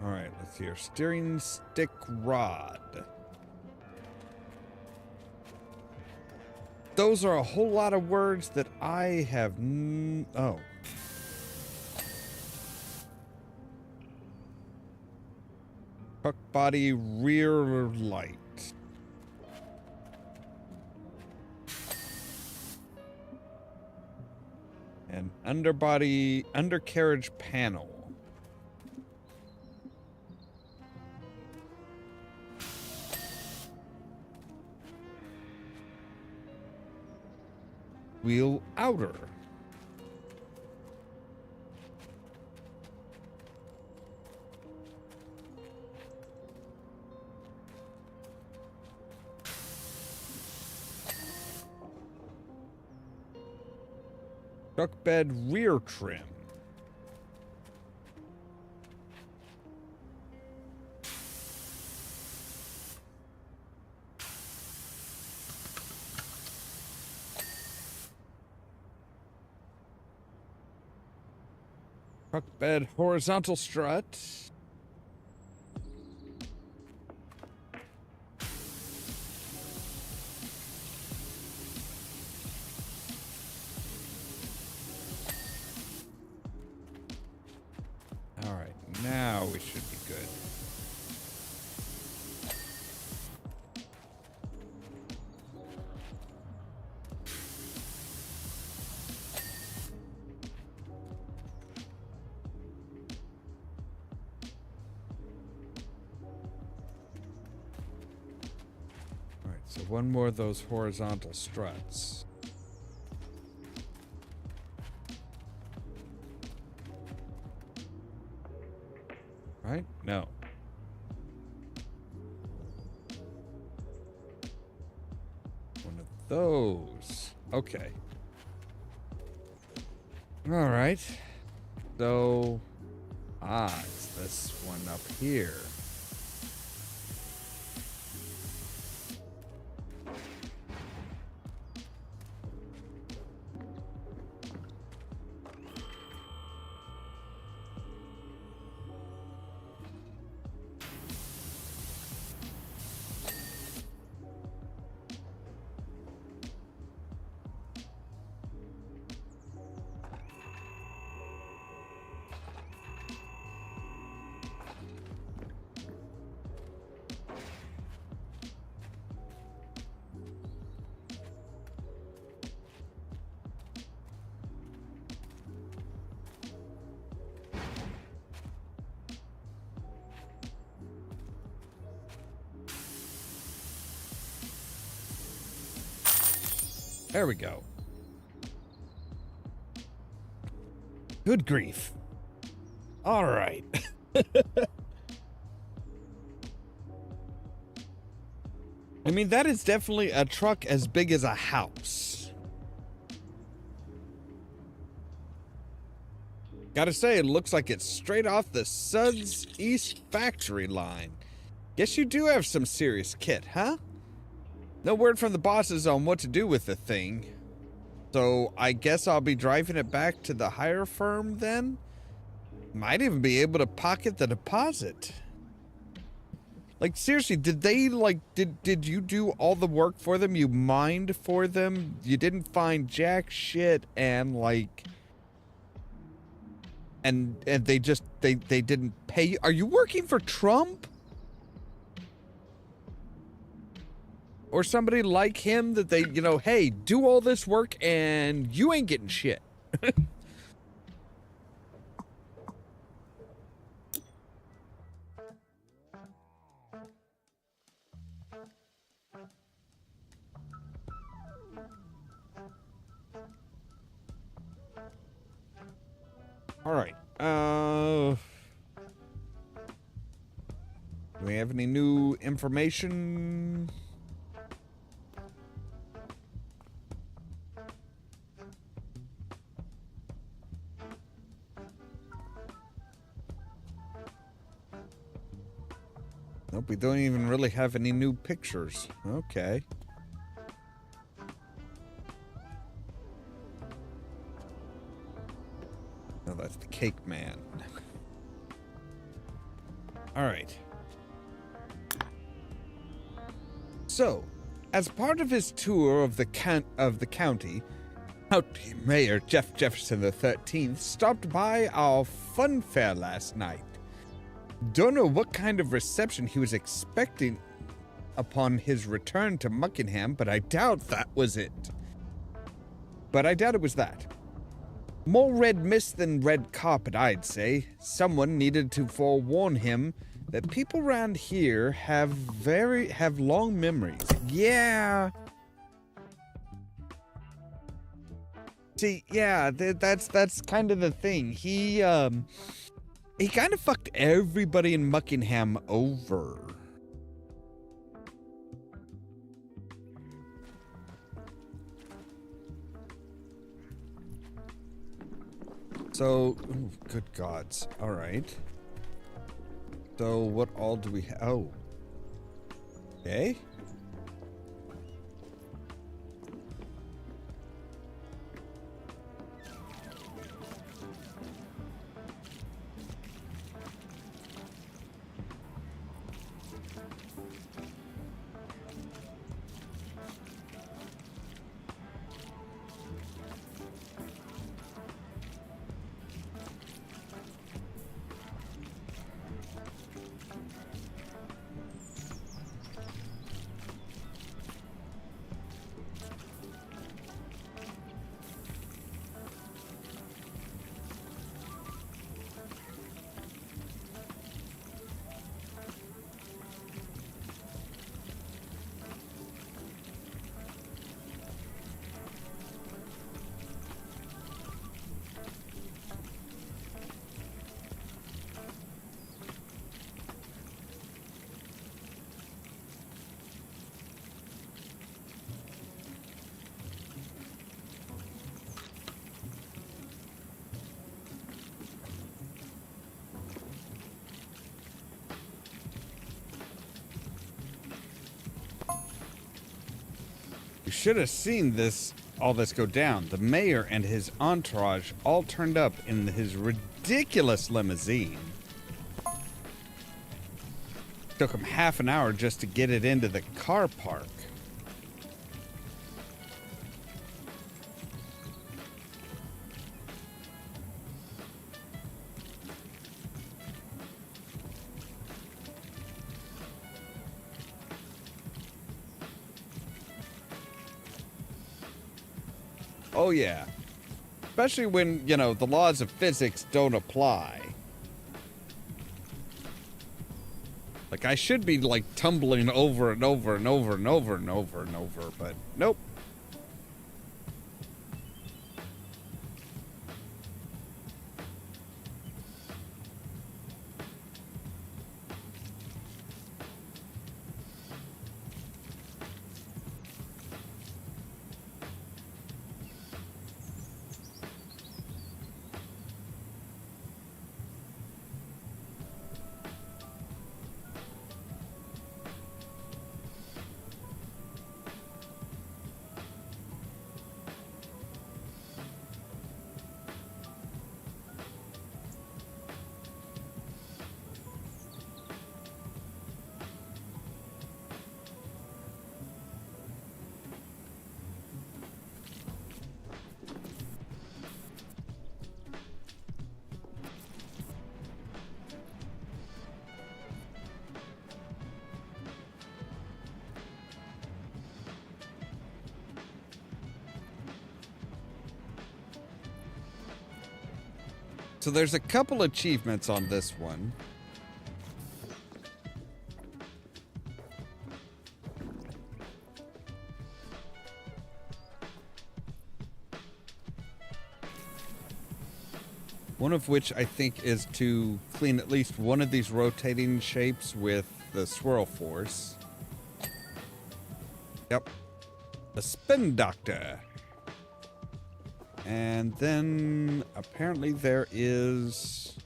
All right, let's see here. Steering stick rod. Those are a whole lot of words that I have. Oh. Truck body rear light. And undercarriage panel. Wheel outer. Truck bed rear trim. Truck bed horizontal strut. All right, now we should be good. So one more of those horizontal struts. Right? No. One of those. Okay. All right. So, it's this one up here. There we go. Good grief. All right. I mean, that is definitely a truck as big as a house. Gotta say, it looks like it's straight off the Suds East factory line. Guess you do have some serious kit, huh? No word from the bosses on what to do with the thing. So I guess I'll be driving it back to the hire firm then? Might even be able to pocket the deposit. Like, seriously, did they, like, did you do all the work for them? You mined for them? You didn't find jack shit and, like... And they just, they didn't pay you? Are you working for Trump? Or somebody like him that they, you know, hey, do all this work and you ain't getting shit. All right. Do we have any new information? Nope, we don't even really have any new pictures. Okay. No, that's the cake man. All right. So, as part of his tour of the county, Mayor Jeff Jefferson XIII stopped by our fun fair last night. Don't know what kind of reception he was expecting upon his return to Muckingham, but I doubt that was it. But I doubt it was that. More red mist than red carpet, I'd say. Someone needed to forewarn him that people around here have long memories. Yeah. See, yeah, that's kind of the thing. He kind of fucked everybody in Muckingham over. So, ooh, good gods. All right. So, what all do we have? Oh. Okay. should have seen all this go down. The mayor and his entourage all turned up in his ridiculous limousine. Took him half an hour just to get it into the car park. Oh, yeah. Especially when, you know, the laws of physics don't apply. Like, I should be, like, tumbling over and over and over and over and over and over, but nope. So there's a couple achievements on this one. One of which I think is to clean at least one of these rotating shapes with the swirl force. Yep. The spin doctor. And then apparently there is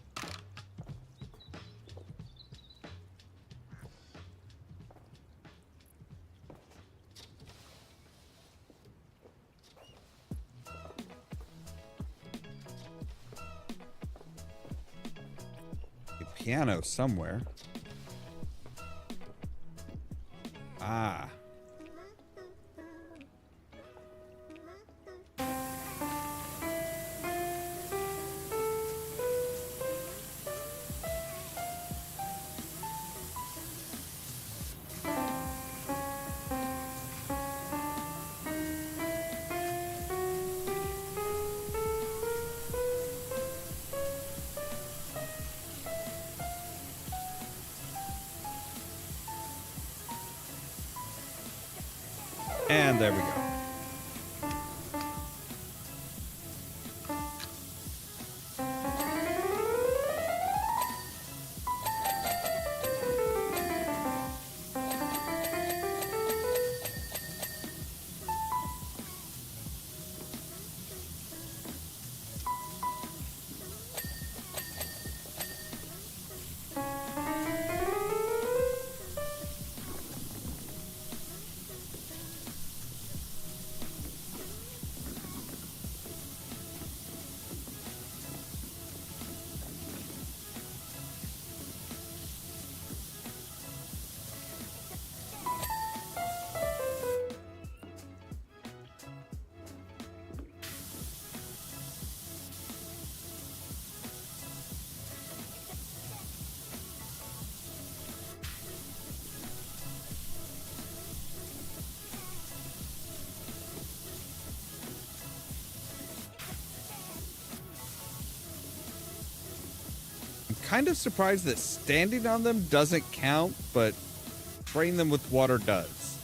a piano somewhere. Ah. And there we go. Kind of surprised that standing on them doesn't count, but spraying them with water does.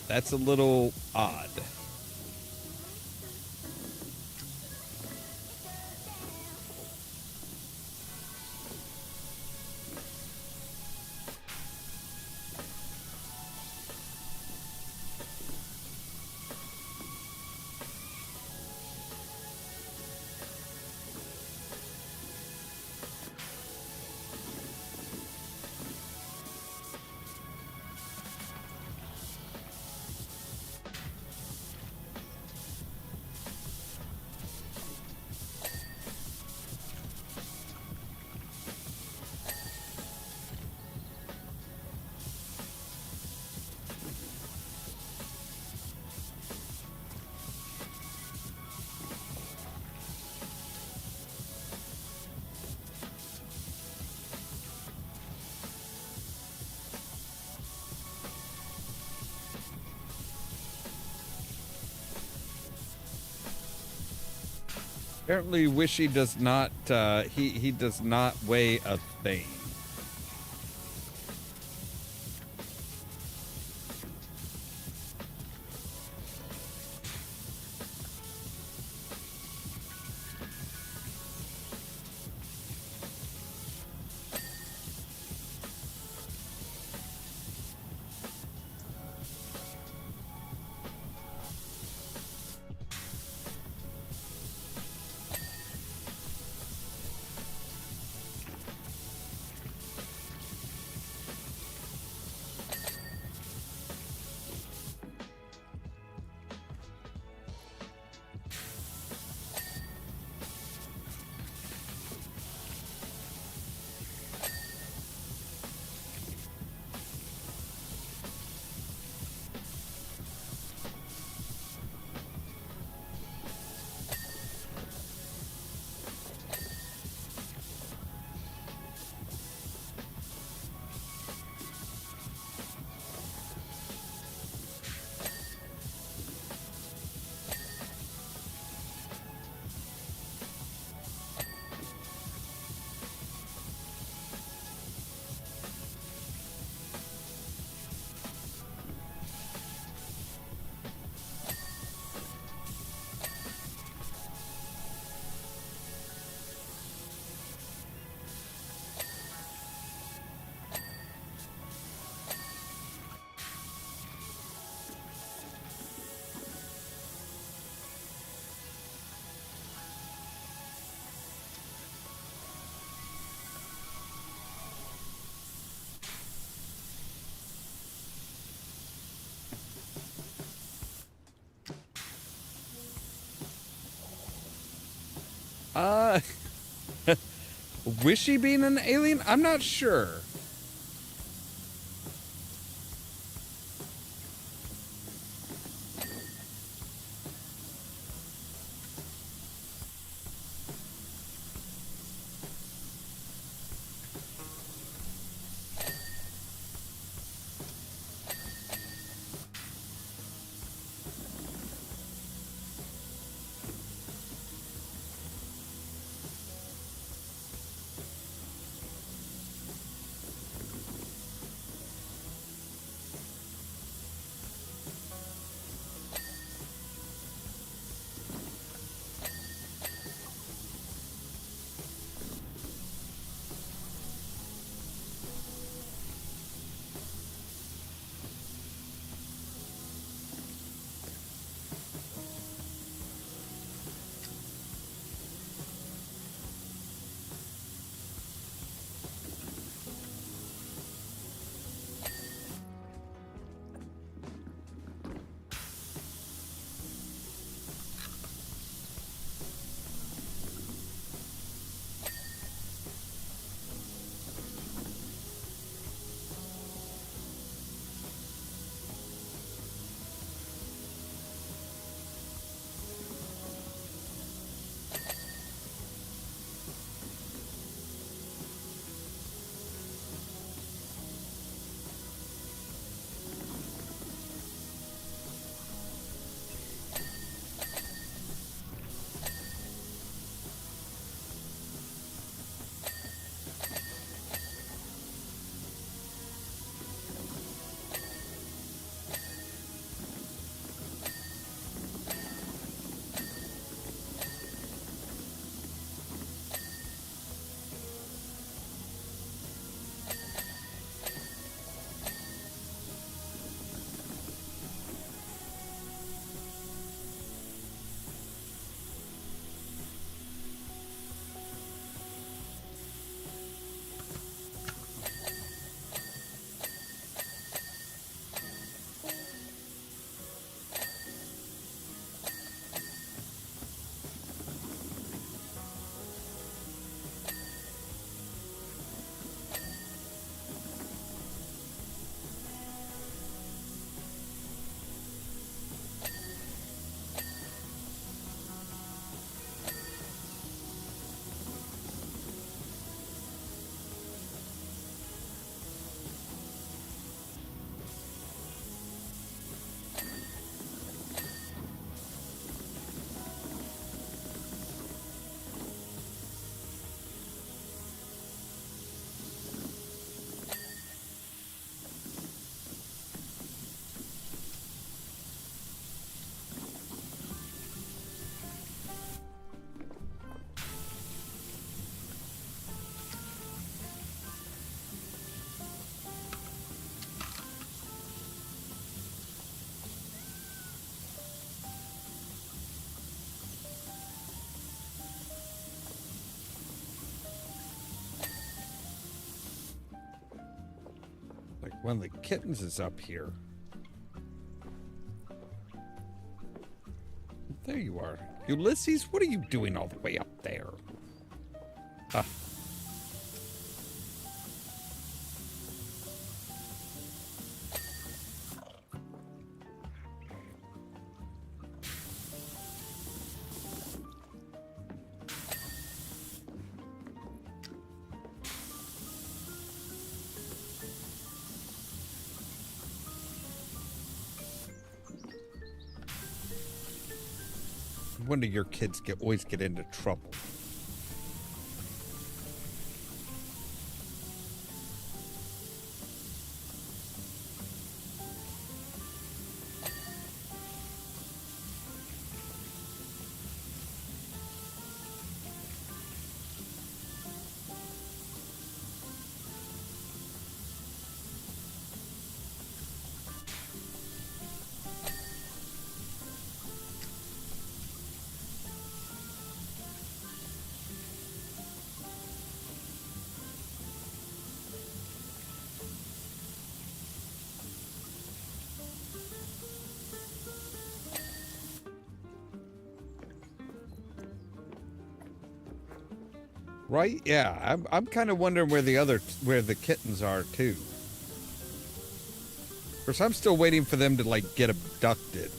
That's a little odd. Apparently, Wishy does not. He does not weigh a thing. Uh, Wishy being an alien? I'm not sure. One of the kittens is up here. There you are. Ulysses, what are you doing all the way up there? Ah. Wonder your kids always get into trouble. Right? Yeah, I'm kind of wondering where the kittens are too. Of course, I'm still waiting for them to like get abducted.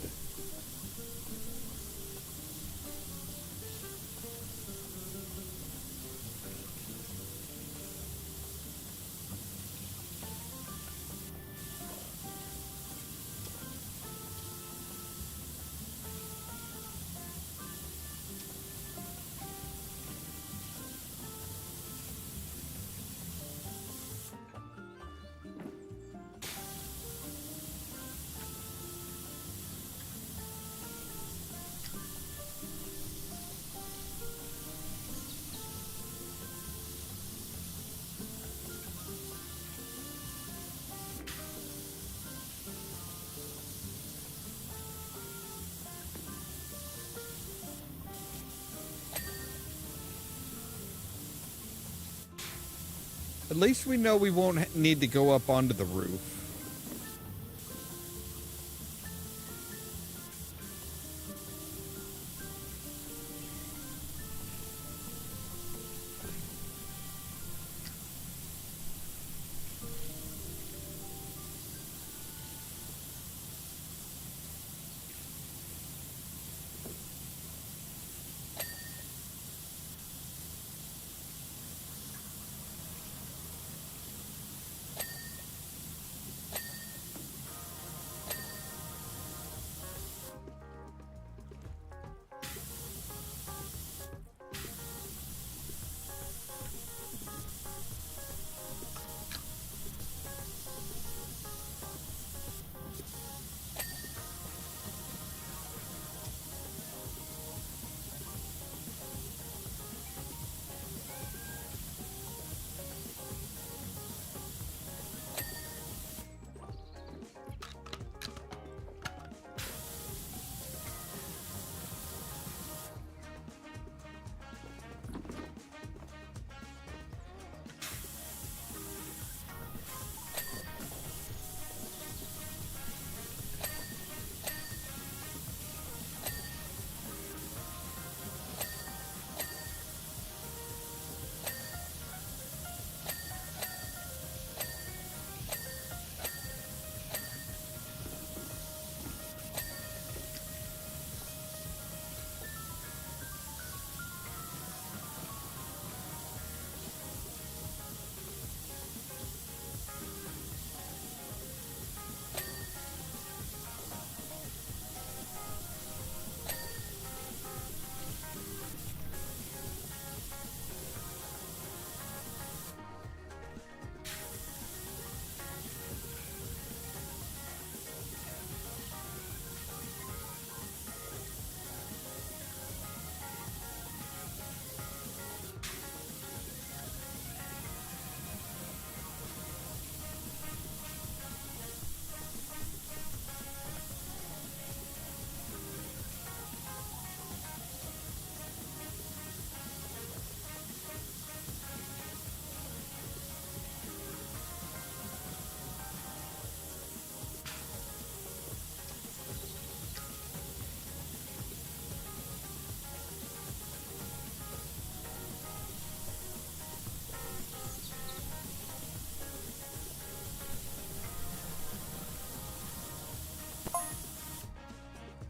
At least we know we won't need to go up onto the roof.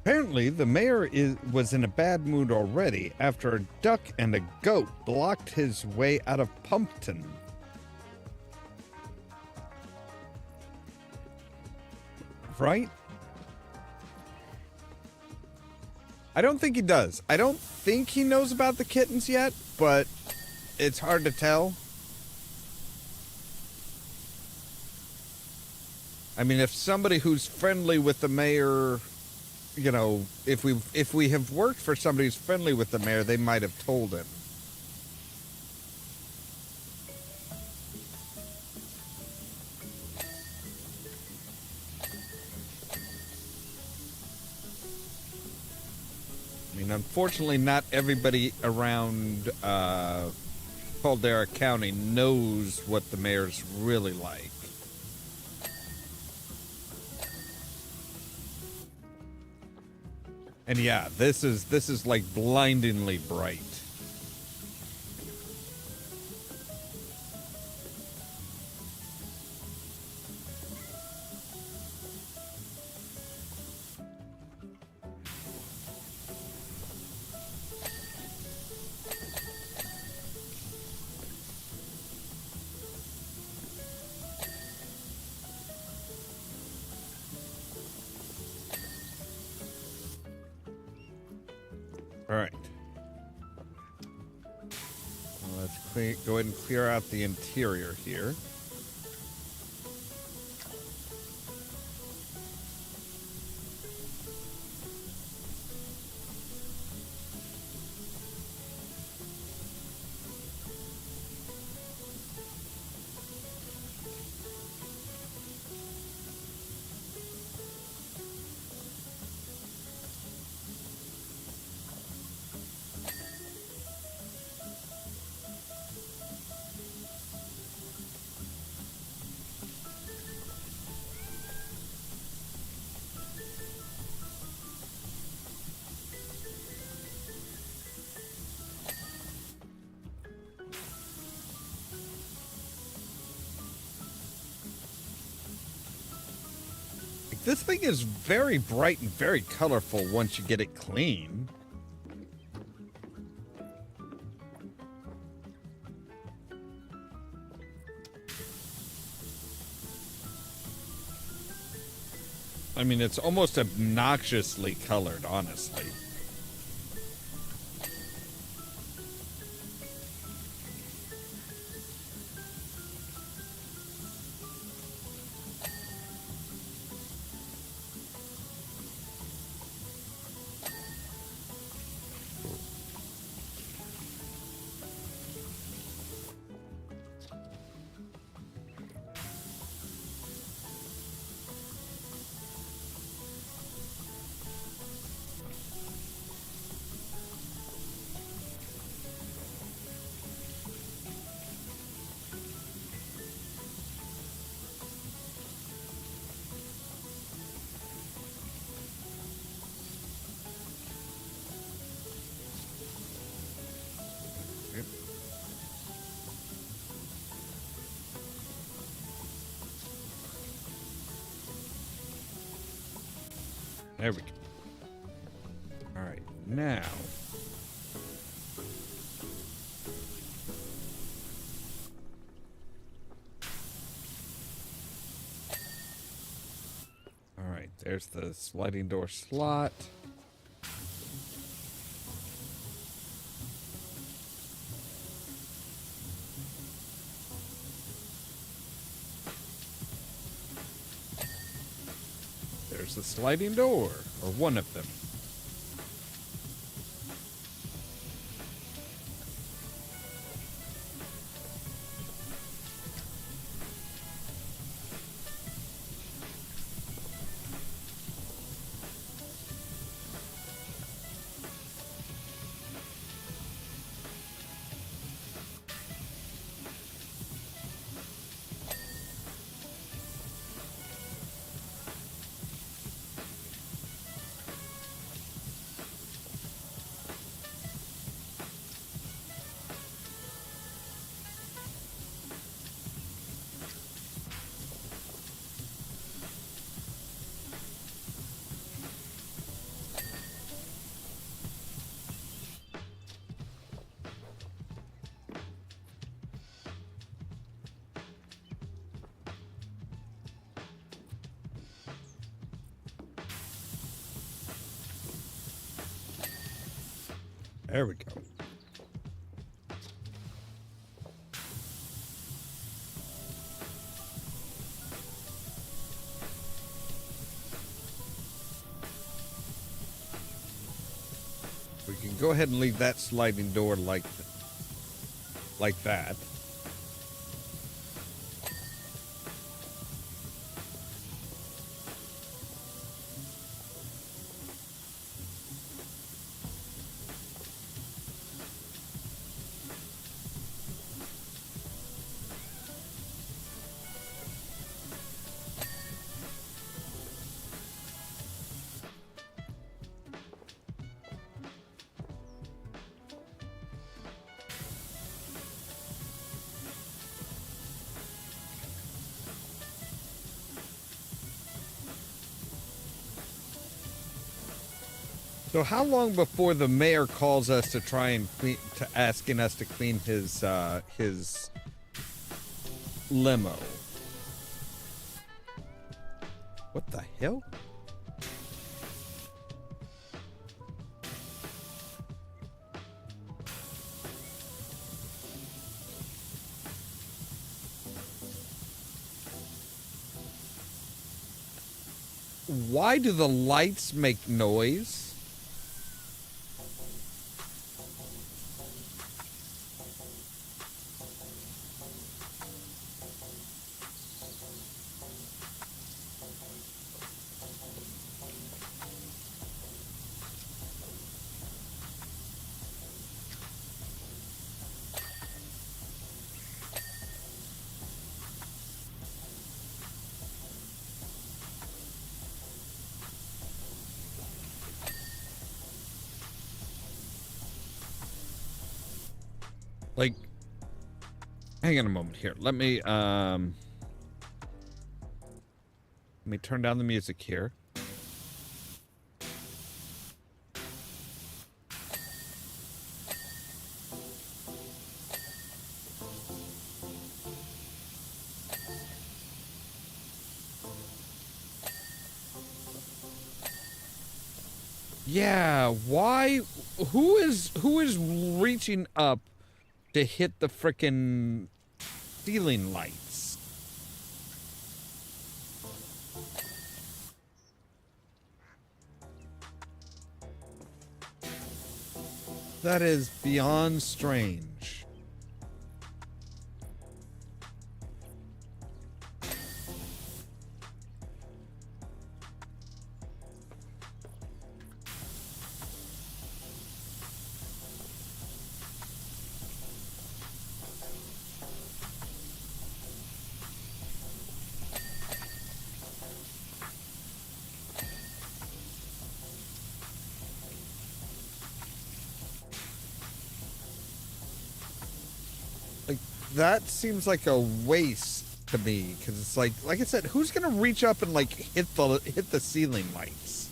Apparently, the mayor was in a bad mood already after a duck and a goat blocked his way out of Pumpton. Right? I don't think he does. I don't think he knows about the kittens yet, but it's hard to tell. I mean, if somebody who's friendly with the mayor, you know, if we have worked for somebody who's friendly with the mayor, they might have told him. I mean, unfortunately, not everybody around Caldera County knows what the mayor's really like. And yeah, this is like blindingly bright. All right. Well, let's go ahead and clear out the interior here. This thing is very bright and very colorful once you get it clean. I mean, it's almost obnoxiously colored, honestly. There we go. All right, now. All right, there's the sliding door slot. There's the sliding door, or one of them. There we go. We can go ahead and leave that sliding door like that. So how long before the mayor calls us to try and asking us to clean his limo? What the hell? Why do the lights make noise? Like, hang on a moment here. Let me turn down the music here. Yeah, why? Who is reaching up to hit the frickin' ceiling lights? That is beyond strange. That seems like a waste to me, because it's like I said, who's gonna reach up and like hit the ceiling lights?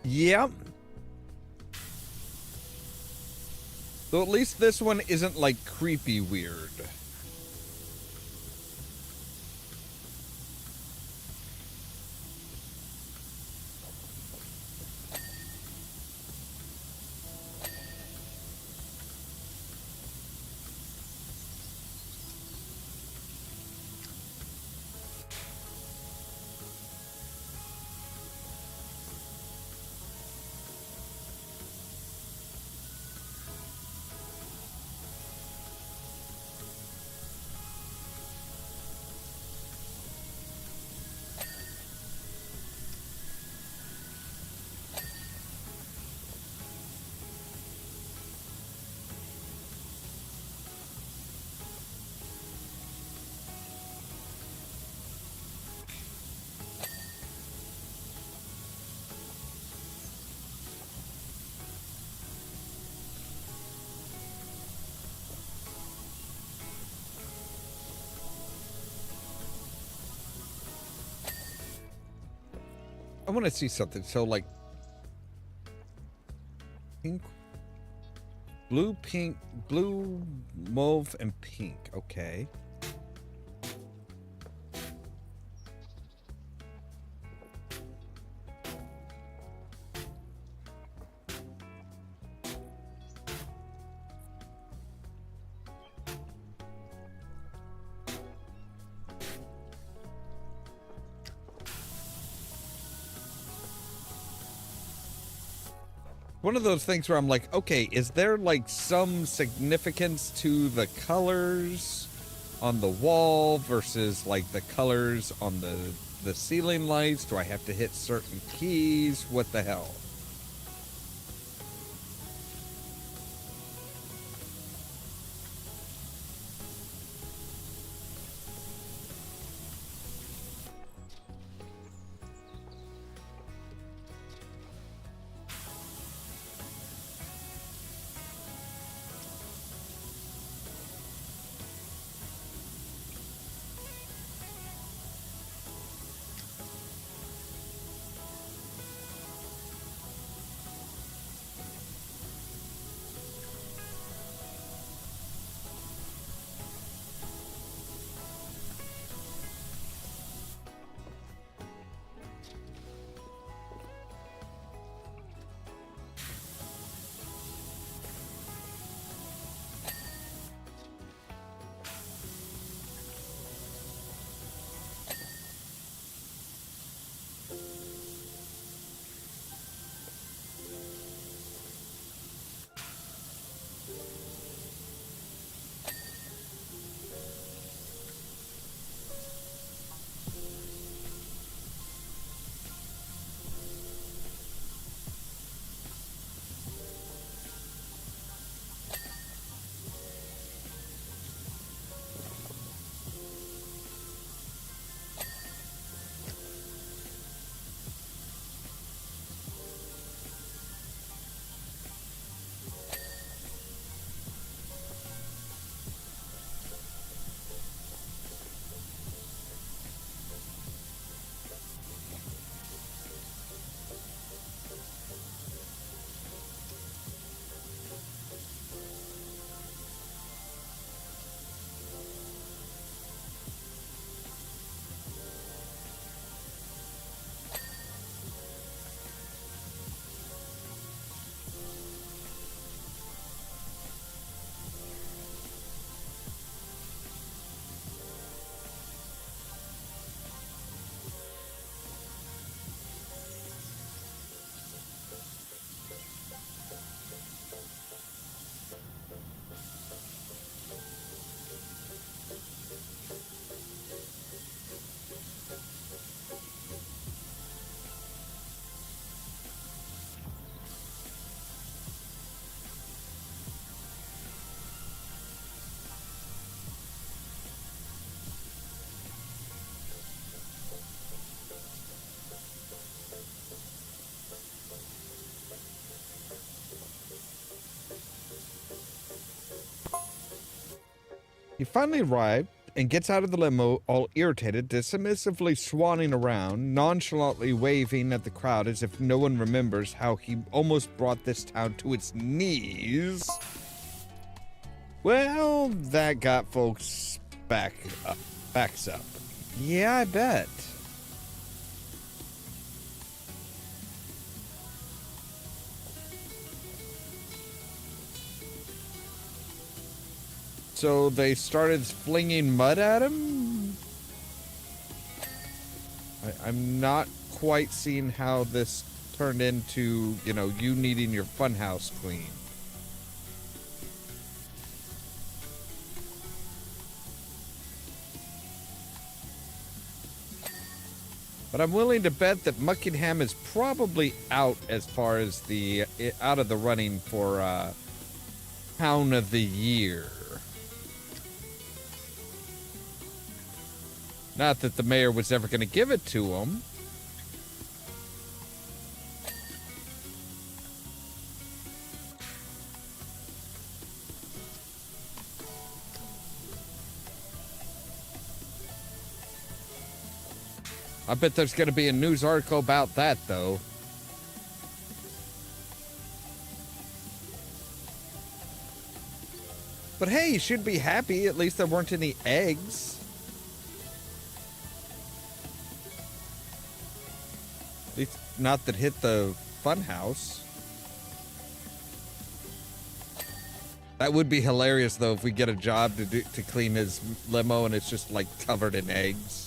Yep. So at least this one isn't like creepy weird. I want to see something. So, like, pink, blue, mauve, and pink. Okay. One of those things where I'm like, okay, is there like some significance to the colors on the wall versus like the colors on the ceiling lights? Do I have to hit certain keys? What the hell? He finally arrived and gets out of the limo all irritated, dismissively swanning around, nonchalantly waving at the crowd as if no one remembers how he almost brought this town to its knees. Well, that got folks backs up. Yeah, I bet. So they started flinging mud at him? I'm not quite seeing how this turned into, you know, you needing your funhouse clean. But I'm willing to bet that Muckingham is probably out as far as out of the running for Town of the Year. Not that the mayor was ever going to give it to him. I bet there's going to be a news article about that, though. But hey, you should be happy. At least there weren't any eggs. At least not that hit the funhouse. That would be hilarious, though, if we get a job to clean his limo and it's just, like, covered in eggs.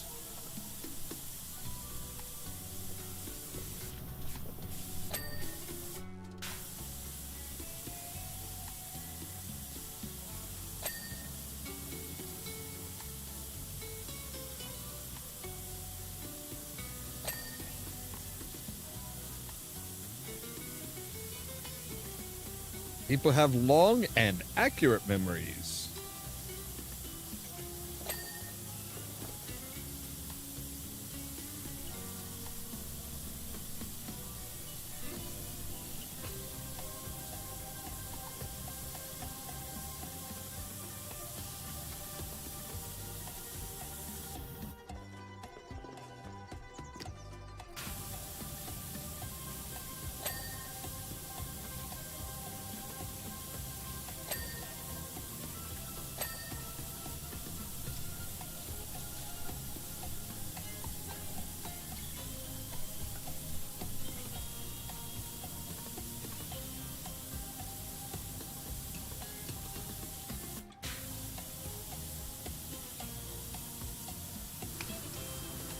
People have long and accurate memories.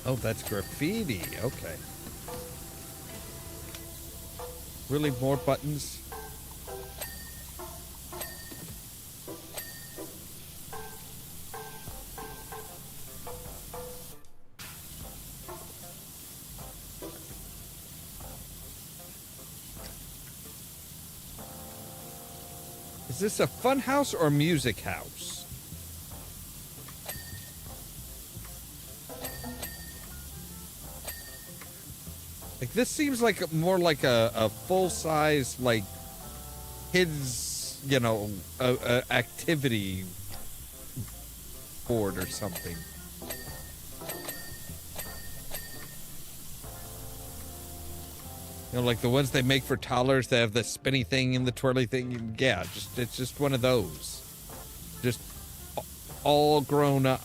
Oh, that's graffiti. Okay. Really, more buttons? Is this a fun house or music house? Like, this seems like more like a full-size, like, kids, you know, activity board or something. You know, like the ones they make for toddlers that have the spinny thing and the twirly thing. Yeah, it's just one of those. Just all grown up.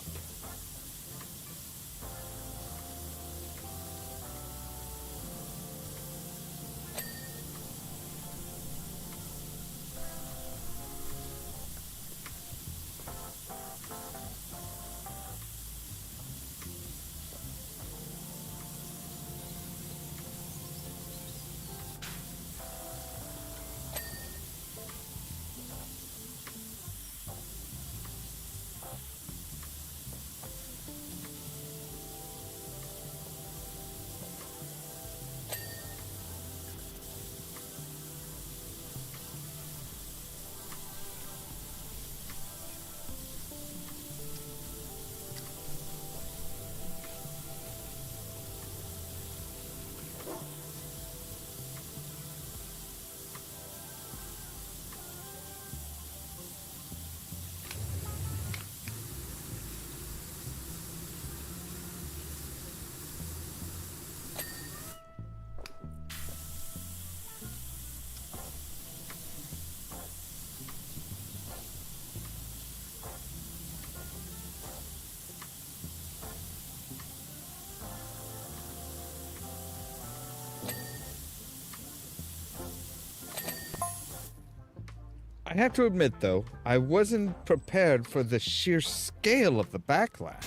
I have to admit, though, I wasn't prepared for the sheer scale of the backlash.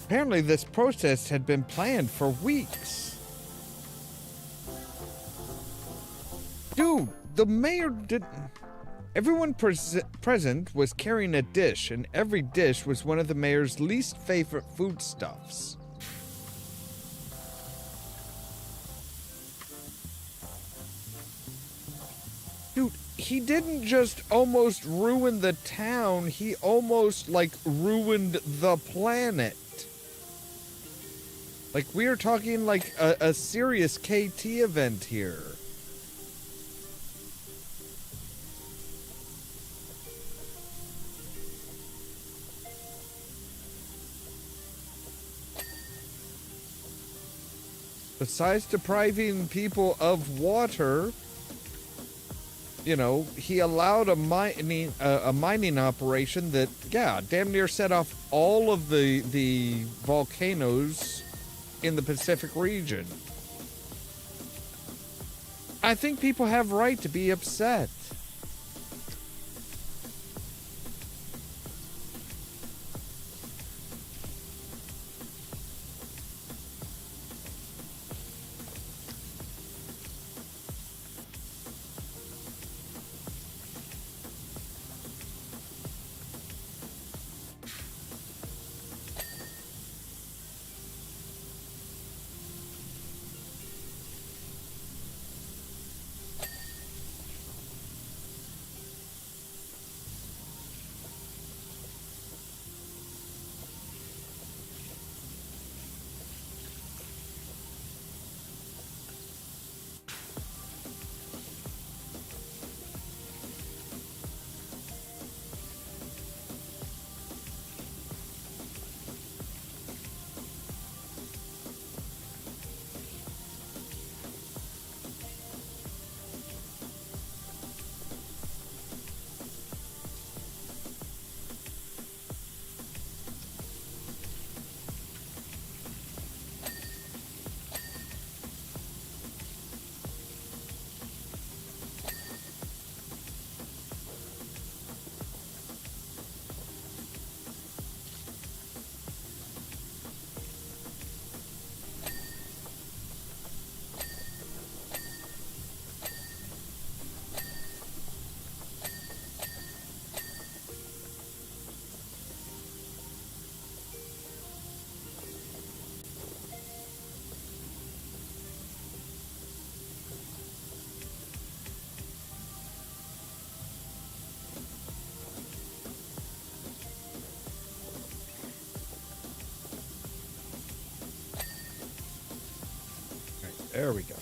Apparently, this protest had been planned for weeks. Dude, the mayor didn't... Everyone present was carrying a dish, and every dish was one of the mayor's least favorite foodstuffs. Dude, he didn't just almost ruin the town, he almost, like, ruined the planet. Like, we are talking, like, a serious KT event here. Besides depriving people of water, you know, he allowed a mining operation that, yeah, damn near set off all of the volcanoes in the Pacific region. I think people have right to be upset. There we go.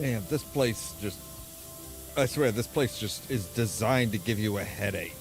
Damn, this place just... I swear, this place just is designed to give you a headache.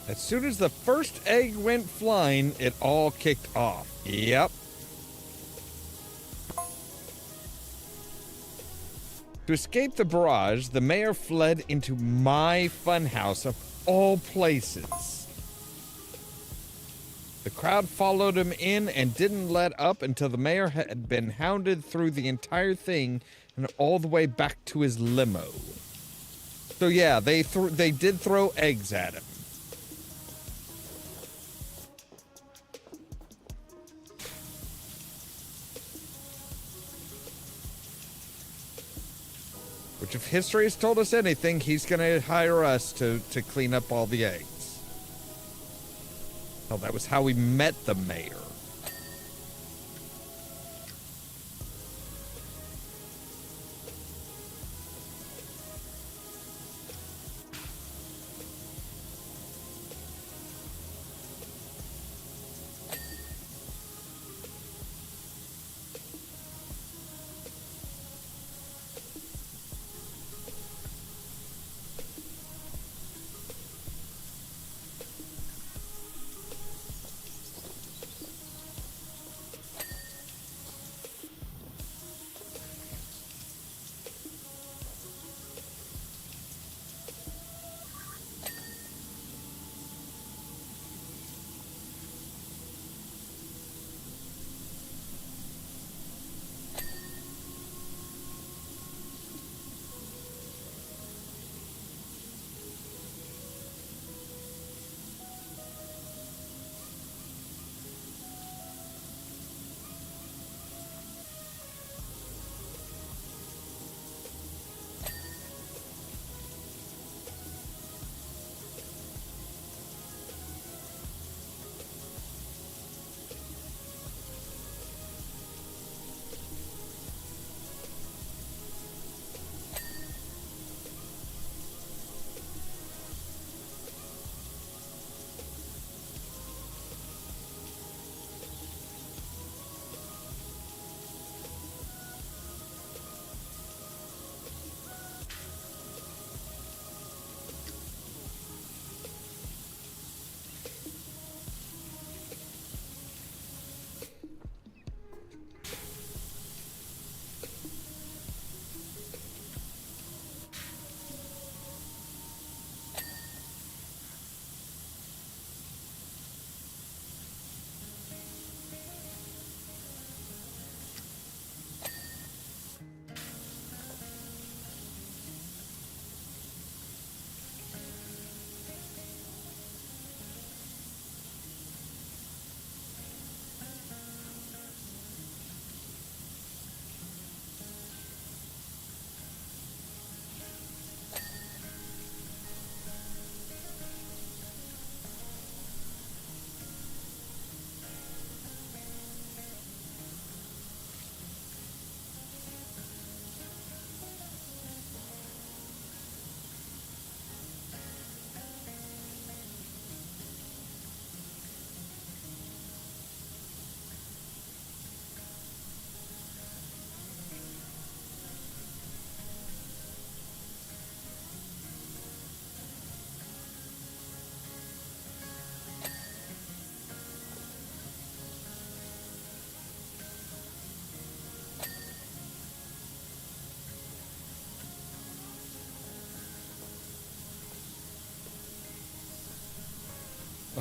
As soon as the first egg went flying, it all kicked off. Yep. To escape the barrage, the mayor fled into my funhouse of all places. The crowd followed him in and didn't let up until the mayor had been hounded through the entire thing and all the way back to his limo. So yeah, they did throw eggs at him. Which, if history has told us anything, he's going to hire us to clean up all the eggs. Hell, that was how we met the mayor.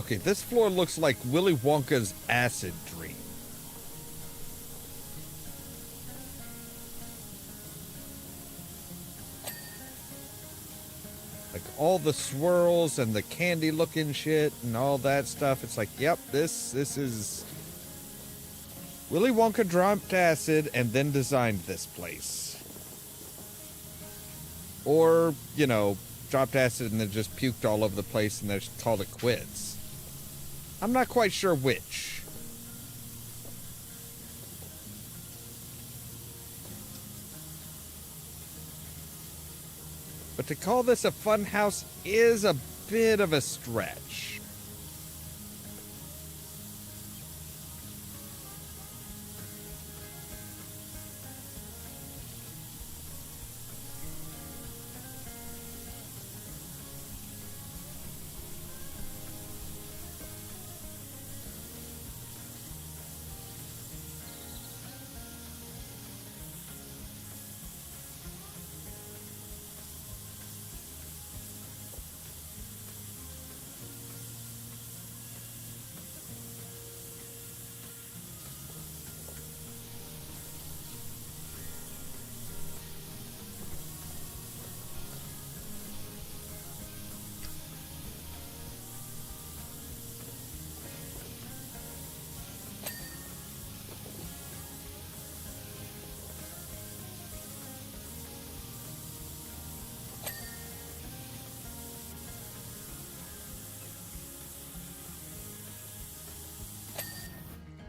Okay, this floor looks like Willy Wonka's acid dream. Like all the swirls and the candy looking shit and all that stuff. It's like, yep, this is Willy Wonka dropped acid and then designed this place. Or, you know, dropped acid and then just puked all over the place and then just called it quits. I'm not quite sure which. But to call this a fun house is a bit of a stretch.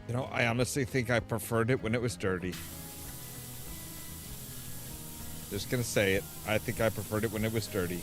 You know, I honestly think I preferred it when it was dirty. Just gonna say it. I think I preferred it when it was dirty.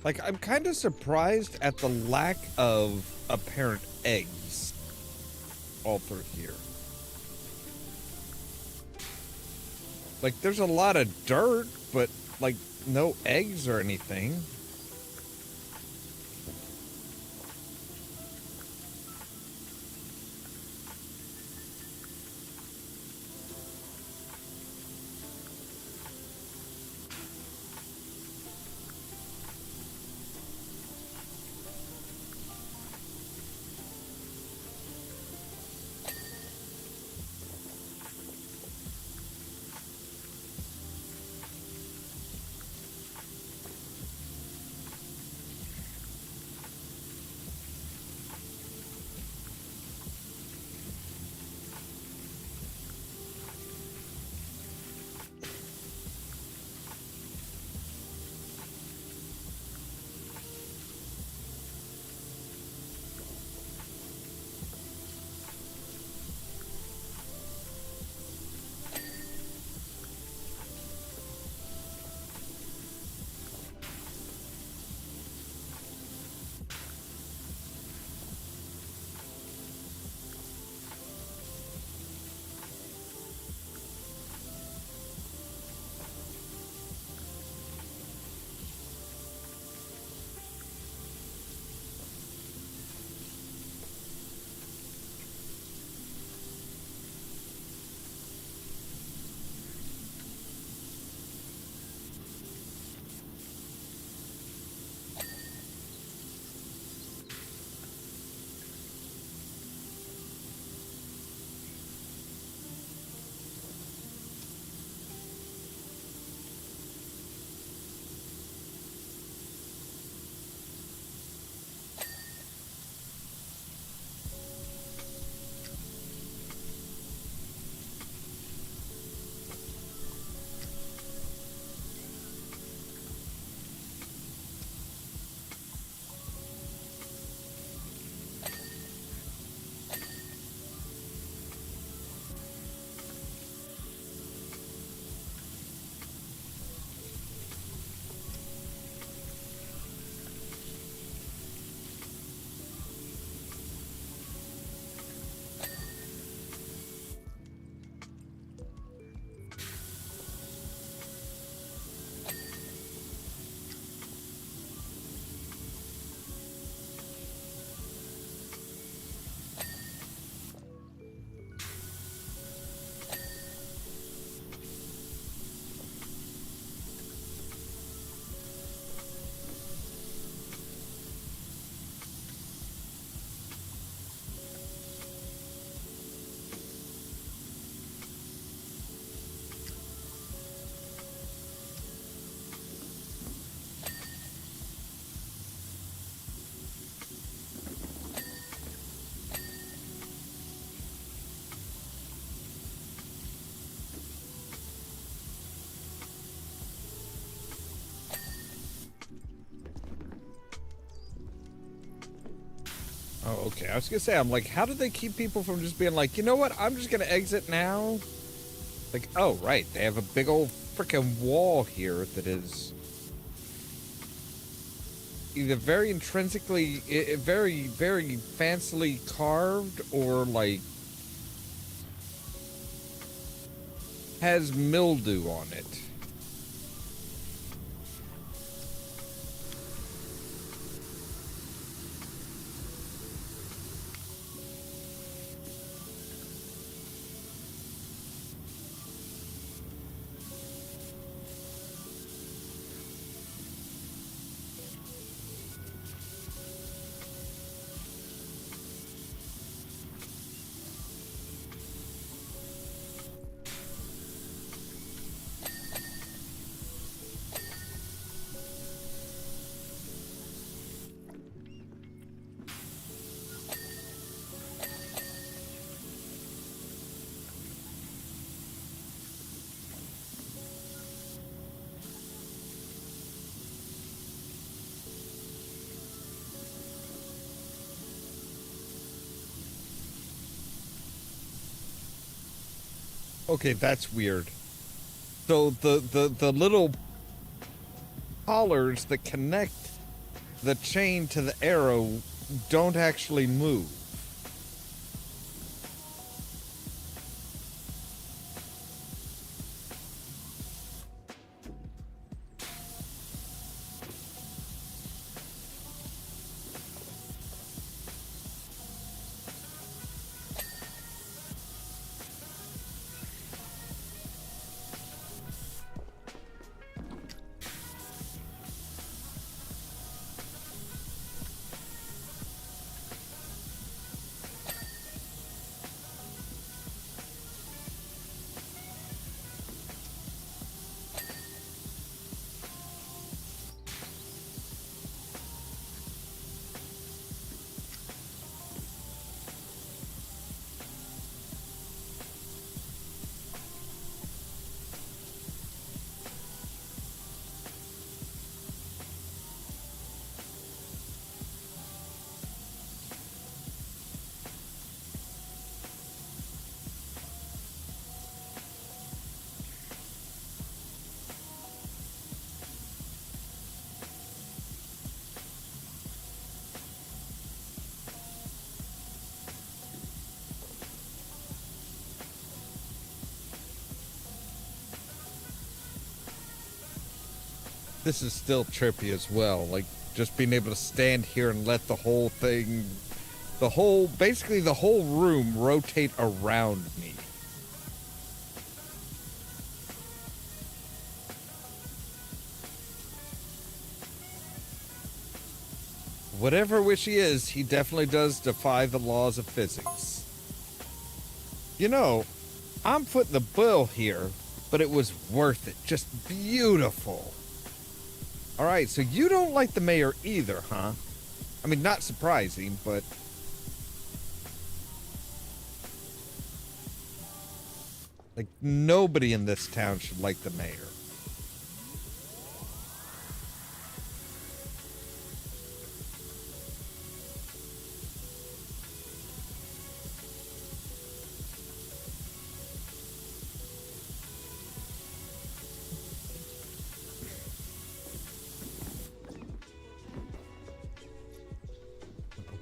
Like, I'm kind of surprised at the lack of apparent eggs all through here. Like, there's a lot of dirt, but, like, no eggs or anything. Oh, okay. I was gonna say, I'm like, how do they keep people from just being like, you know what? I'm just gonna exit now. Like, oh, right. They have a big old freaking wall here that is either very intrinsically, very, very fancily carved, or like has mildew on it. Okay, that's weird. So the little collars that connect the chain to the arrow don't actually move. This is still trippy as well. Like, just being able to stand here and let the whole thing, basically the whole room rotate around me. Whatever which he is, he definitely does defy the laws of physics. You know, I'm footing the bill here, but it was worth it. Just beautiful. All right, so you don't like the mayor either, huh? I mean, not surprising, but... like, nobody in this town should like the mayor.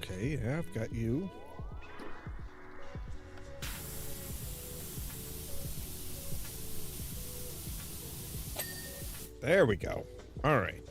Okay, yeah, I've got you. There we go. All right.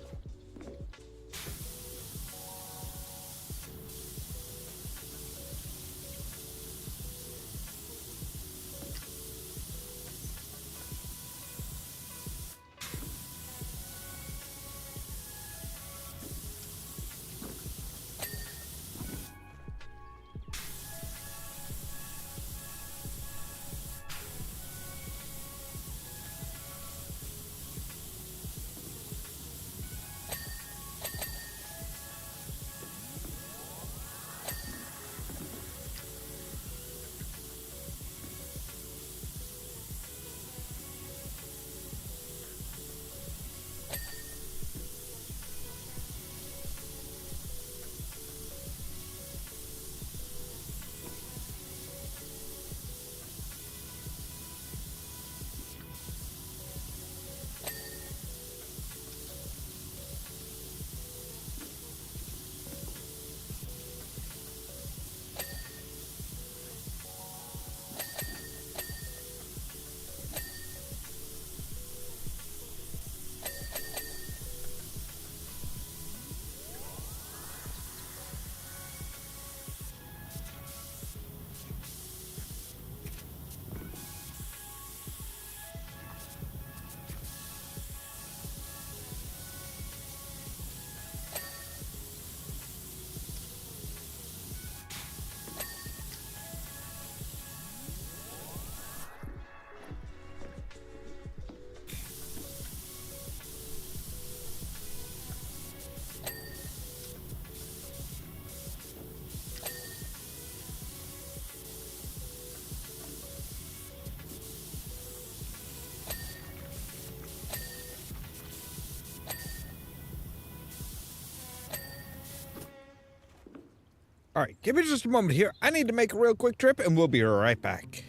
All right, give me just a moment here. I need to make a real quick trip, and we'll be right back.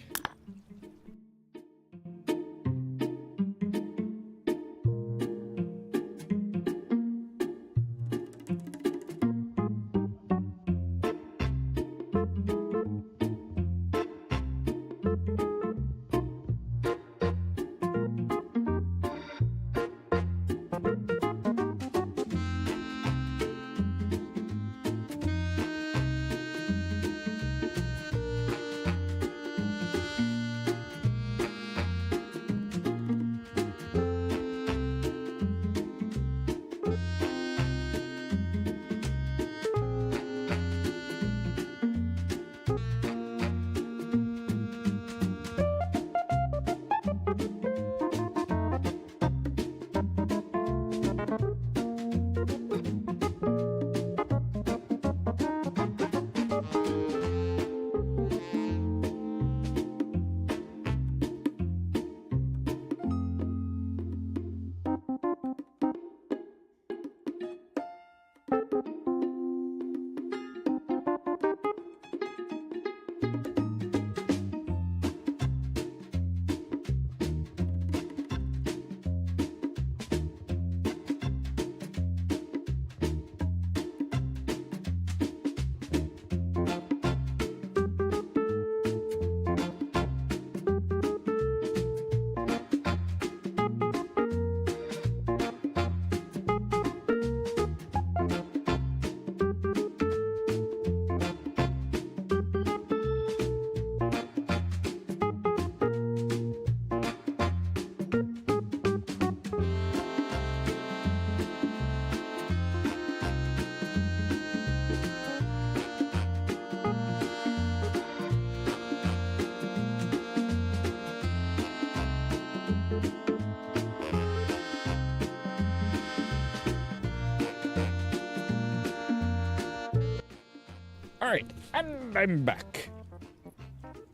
All right, and I'm back.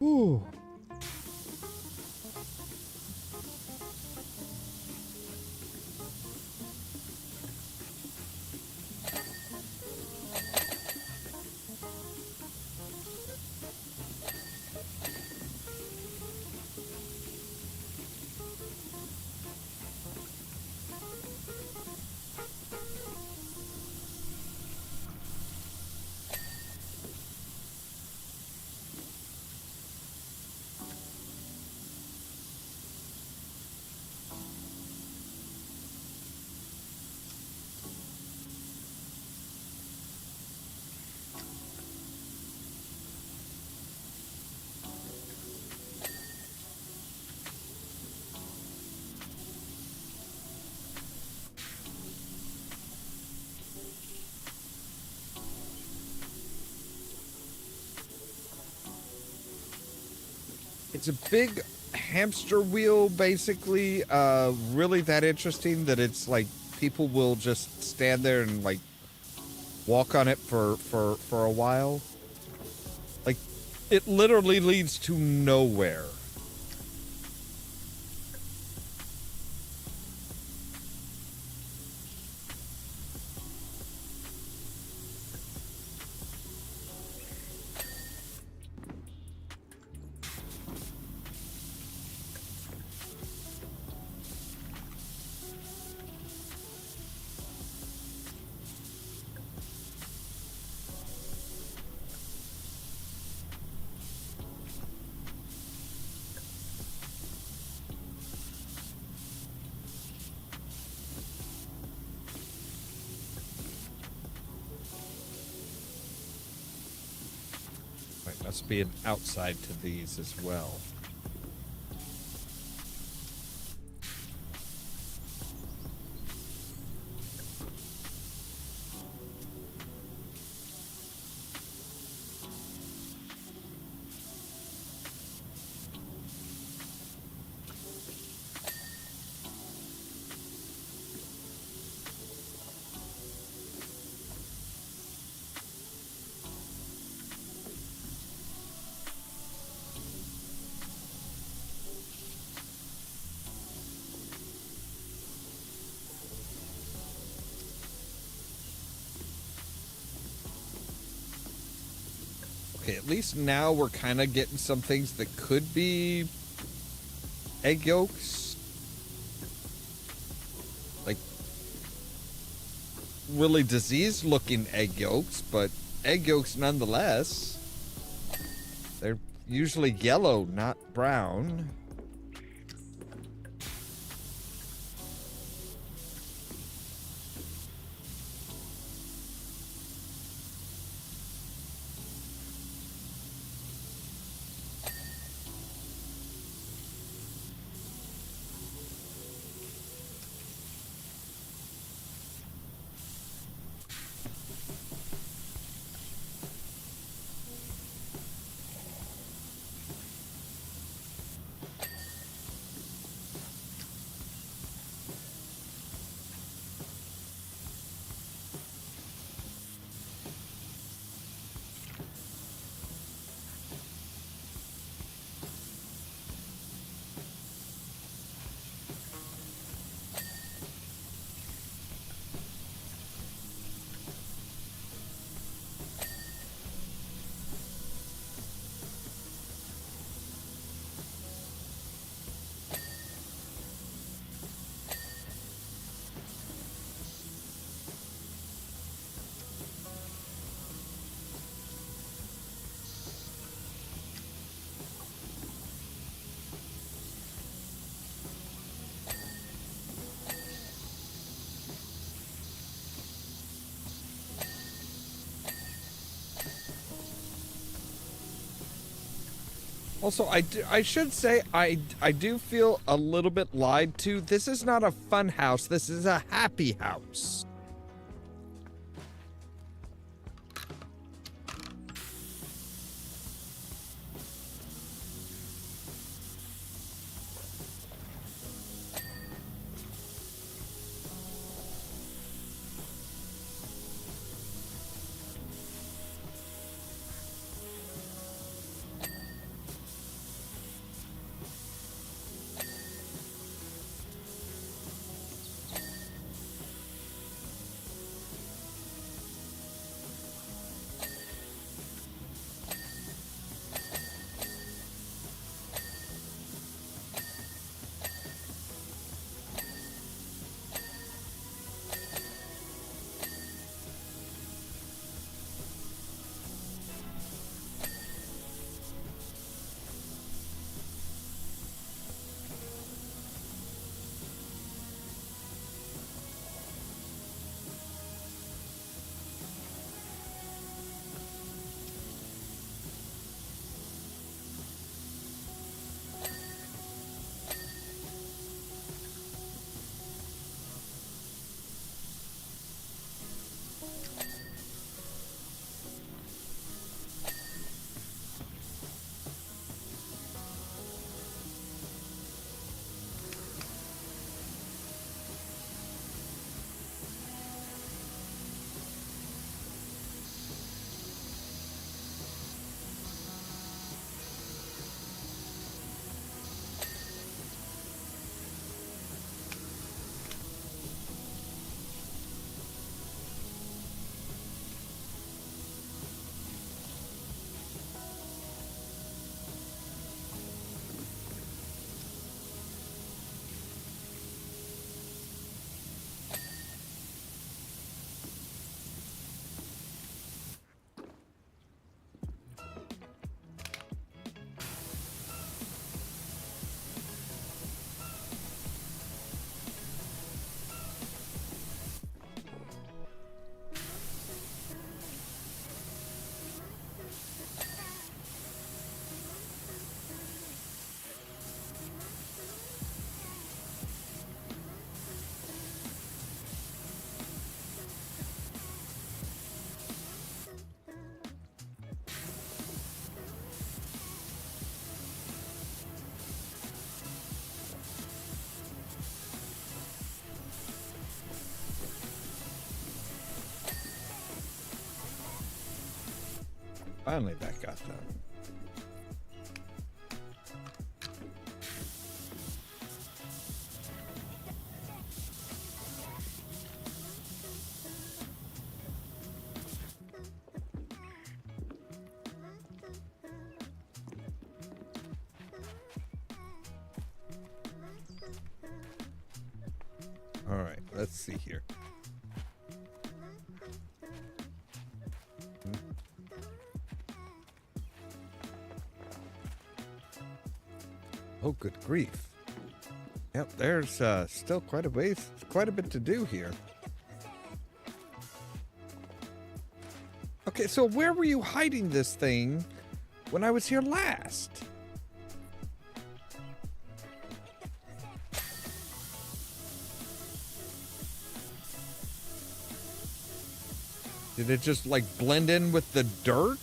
Ooh. It's a big hamster wheel, basically. Really that interesting that it's like people will just stand there and like walk on it for a while. Like, it literally leads to nowhere. Must be an outside to these as well. at least now we're kind of getting some things that could be egg yolks. Like, really diseased-looking egg yolks, but egg yolks nonetheless. They're usually yellow, not brown. Also, I should say, I do feel a little bit lied to. This is not a fun house. This is a happy house. Finally, that got done. All right, let's see here. Oh, good grief. Yep, there's still quite a bit to do here. Okay, so where were you hiding this thing when I was here last? Did it just like blend in with the dirt?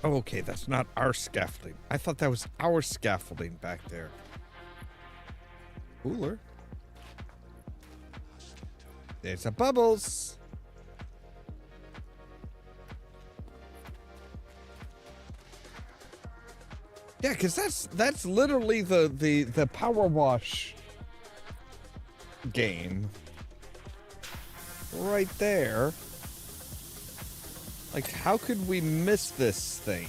Oh, okay, that's not our scaffolding. I thought that was our scaffolding back there. Cooler. There's a bubbles. Yeah, because that's literally the power wash game right there. Like, how could we miss this thing?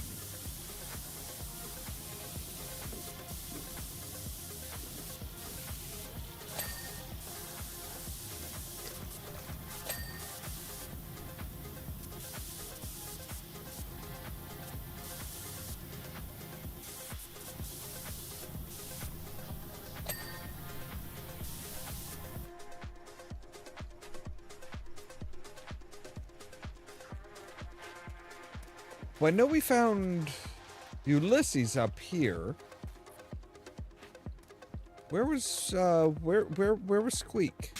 Well, I know we found Ulysses up here. Where was where was Squeak?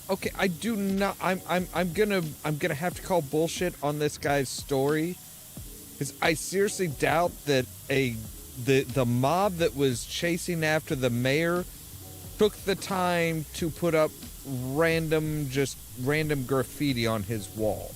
Okay, I do not. I'm gonna have to call bullshit on this guy's story, because I seriously doubt that the mob that was chasing after the mayor took the time to put up random graffiti on his wall.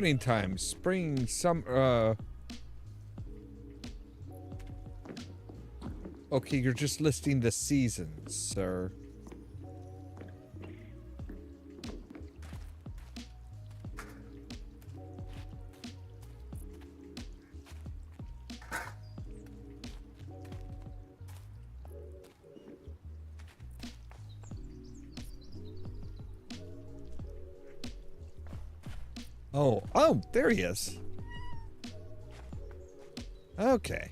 Opening time, spring, summer, Okay, you're just listing the seasons, sir. Oh, there he is. Okay.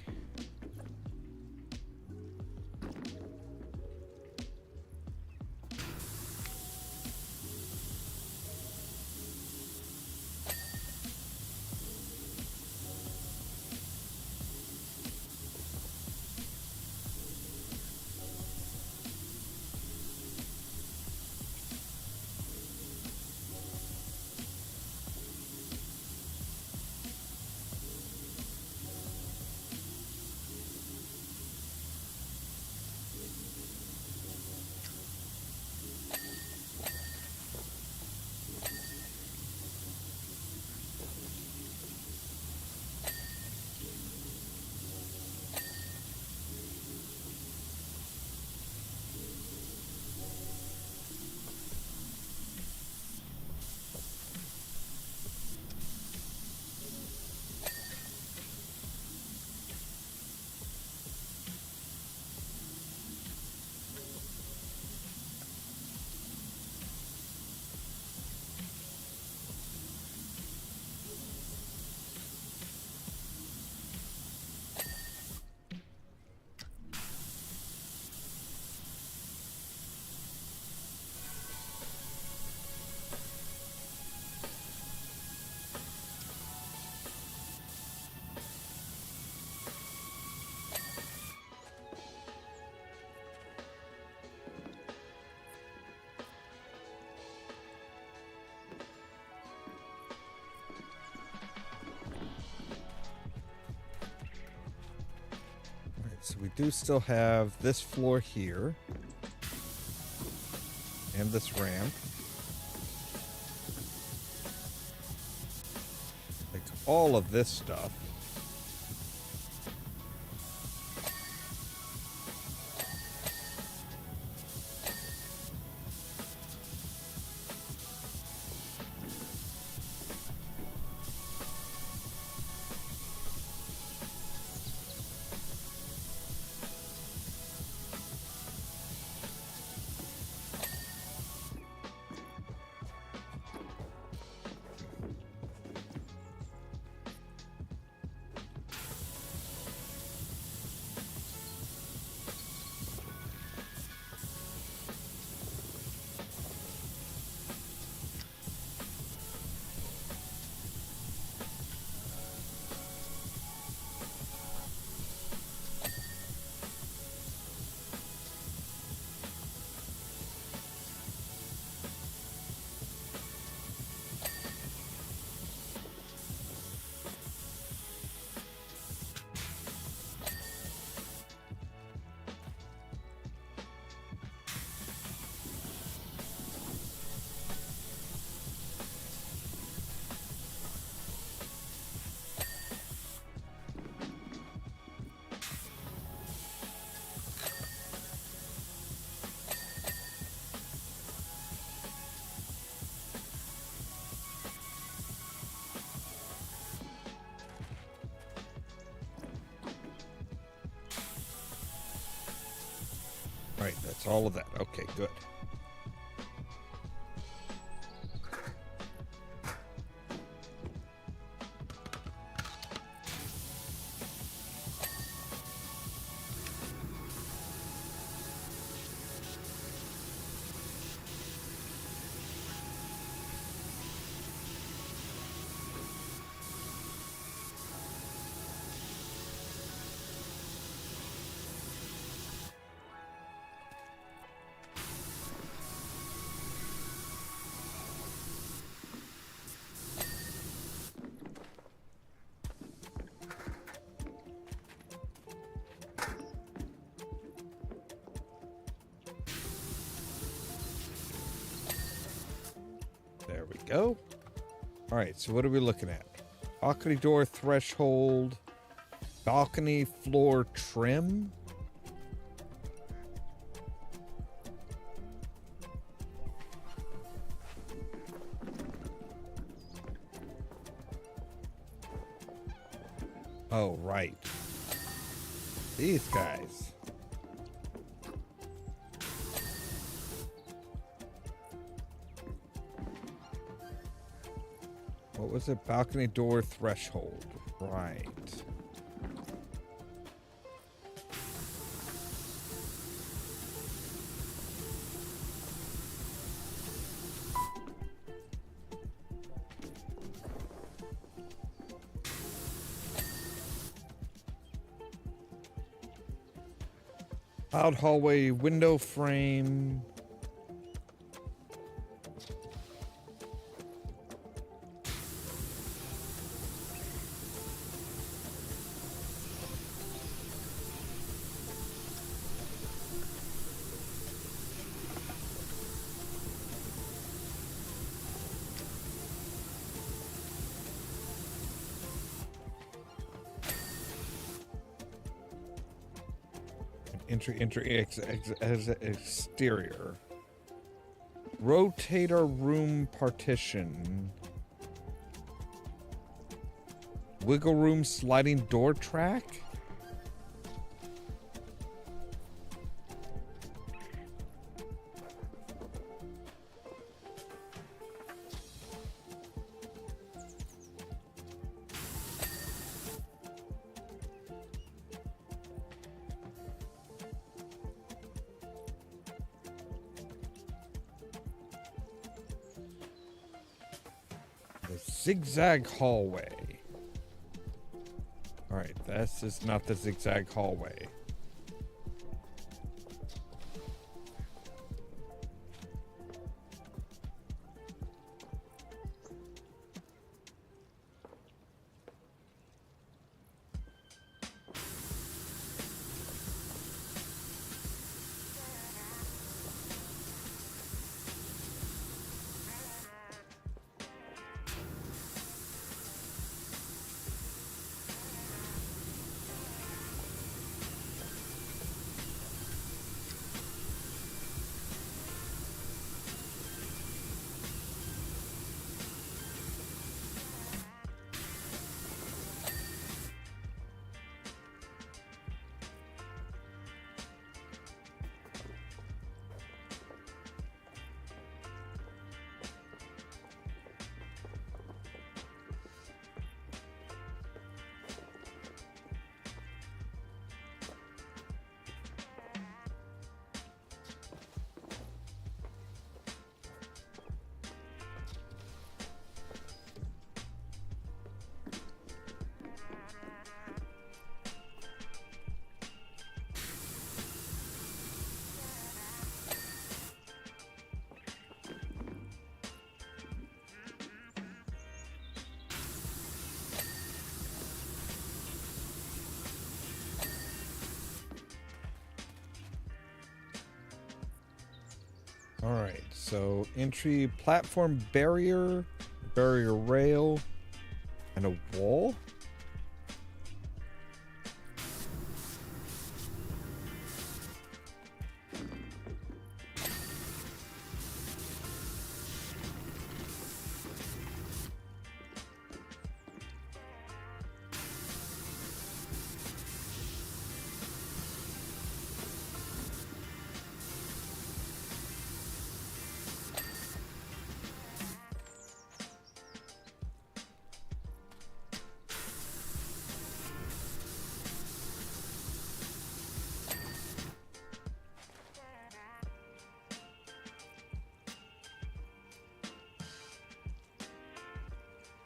So we do still have this floor here. And this ramp. Like all of this stuff. Right, that's all of that. Okay, good. There we go. All right, so what are we looking at? Balcony door threshold, balcony floor trim. Oh, right. These guys. What was it? Balcony door threshold. Right. Out hallway window frame. Entry, exterior. Rotator room partition. Wiggle room sliding door track? Zigzag hallway. All right, this is not the zigzag hallway. All right, so entry platform barrier, barrier rail, and a wall.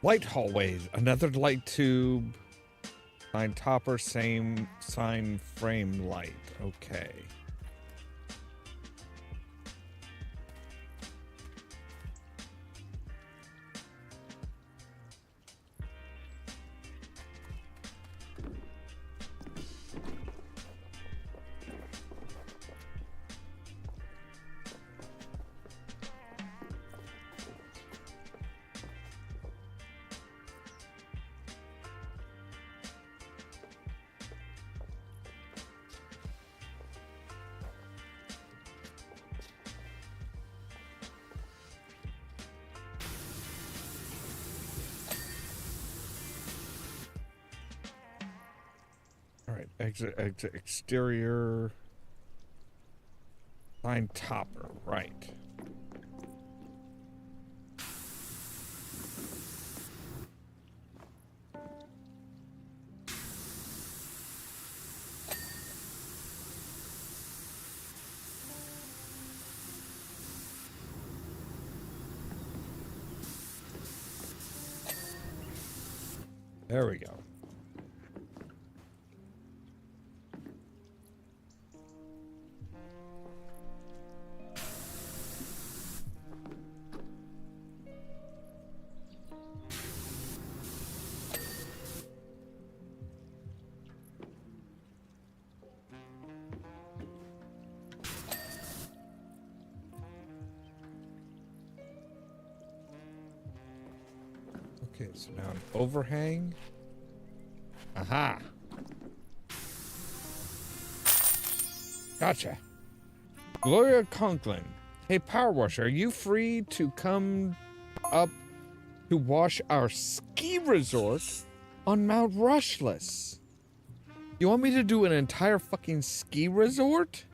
Light hallways, another light tube, sign topper, same sign frame light. Okay. exterior line topper, right. There we go. Okay, so now an overhang. Aha. Gotcha. Gloria Conklin. Hey, Powerwash, are you free to come up to wash our ski resort on Mount Rushless? You want me to do an entire fucking ski resort?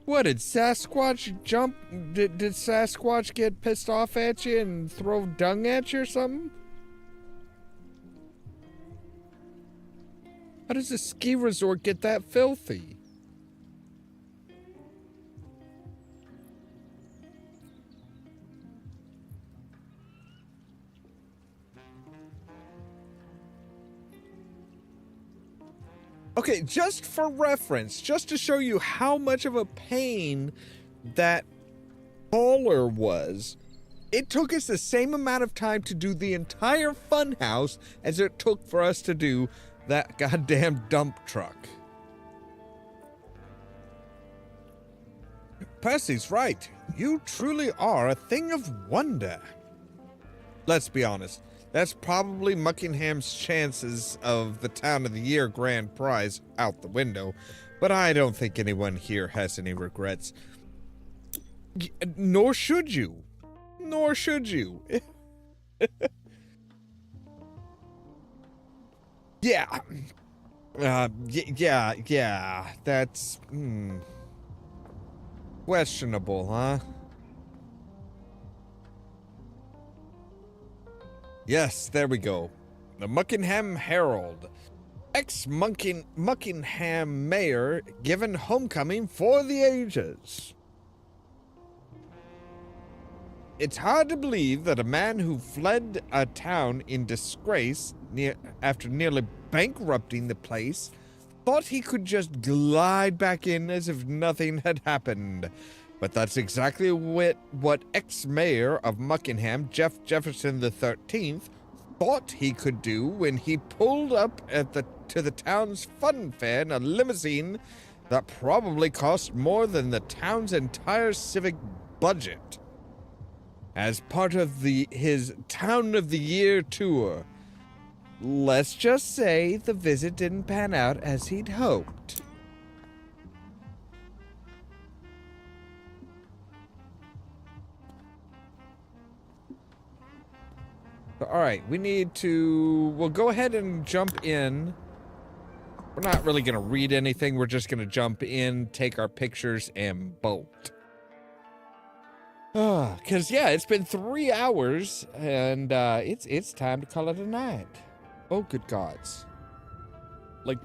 What, did Sasquatch jump? Did Sasquatch get pissed off at you and throw dung at you or something? How does a ski resort get that filthy? Okay, just for reference, just to show you how much of a pain that hauler was, it took us the same amount of time to do the entire funhouse as it took for us to do that goddamn dump truck. Percy's right. You truly are a thing of wonder. Let's be honest. That's probably Muckingham's chances of the Town of the Year grand prize out the window, but I don't think anyone here has any regrets. Nor should you. Nor should you. Yeah. Yeah, that's, questionable, huh? Yes, there we go. The Muckingham Herald. Ex-Muckingham mayor given homecoming for the ages. It's hard to believe that a man who fled a town in disgrace after nearly bankrupting the place thought he could just glide back in as if nothing had happened. But that's exactly what ex-mayor of Muckingham, Jefferson the 13th, thought he could do when he pulled up to the town's fun fair in a limousine that probably cost more than the town's entire civic budget. As part of his Town of the Year tour. Let's just say the visit didn't pan out as he'd hoped. Alright, we'll go ahead and jump in. We're not really going to read anything, we're just going to jump in, take our pictures, and bolt. Because, yeah, it's been 3 hours, and it's time to call it a night. Oh, good gods. Like,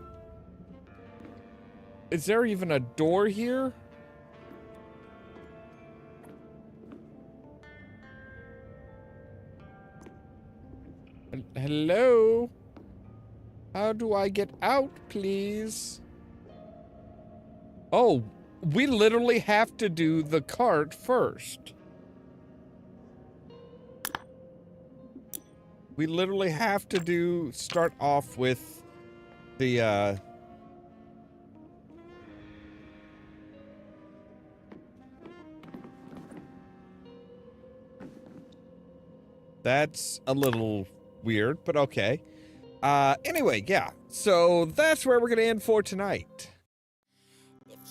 is there even a door here? Hello? How do I get out, please? Oh, we literally have to do the cart first. We literally have to start off with the, that's a little weird, but okay. Anyway, yeah. So that's where we're going to end for tonight.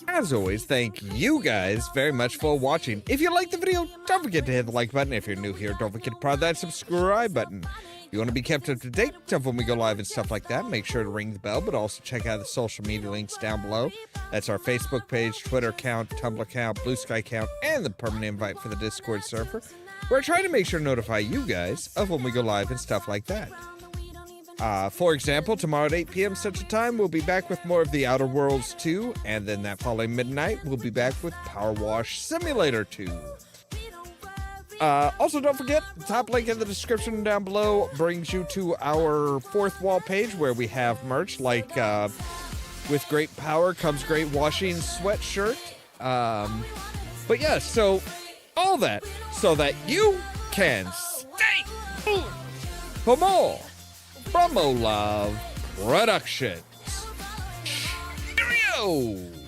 As always, thank you guys very much for watching. If you liked the video, don't forget to hit the like button. If you're new here, don't forget to press that subscribe button. If you want to be kept up to date of when we go live and stuff like that, make sure to ring the bell, but also check out the social media links down below. That's our Facebook page, Twitter account, Tumblr account, Blue Sky account, and the permanent invite for the Discord server. We're trying to make sure to notify you guys of when we go live and stuff like that. For example, tomorrow at 8 p.m. Central Time, we'll be back with more of the Outer Worlds 2, and then that following midnight, we'll be back with Powerwash Simulator 2. Also, don't forget, the top link in the description down below brings you to our fourth wall page where we have merch like with great power comes great washing sweatshirt. But yeah, so all that so that you can stay tuned for more from Ollamh Productions. Cheerio!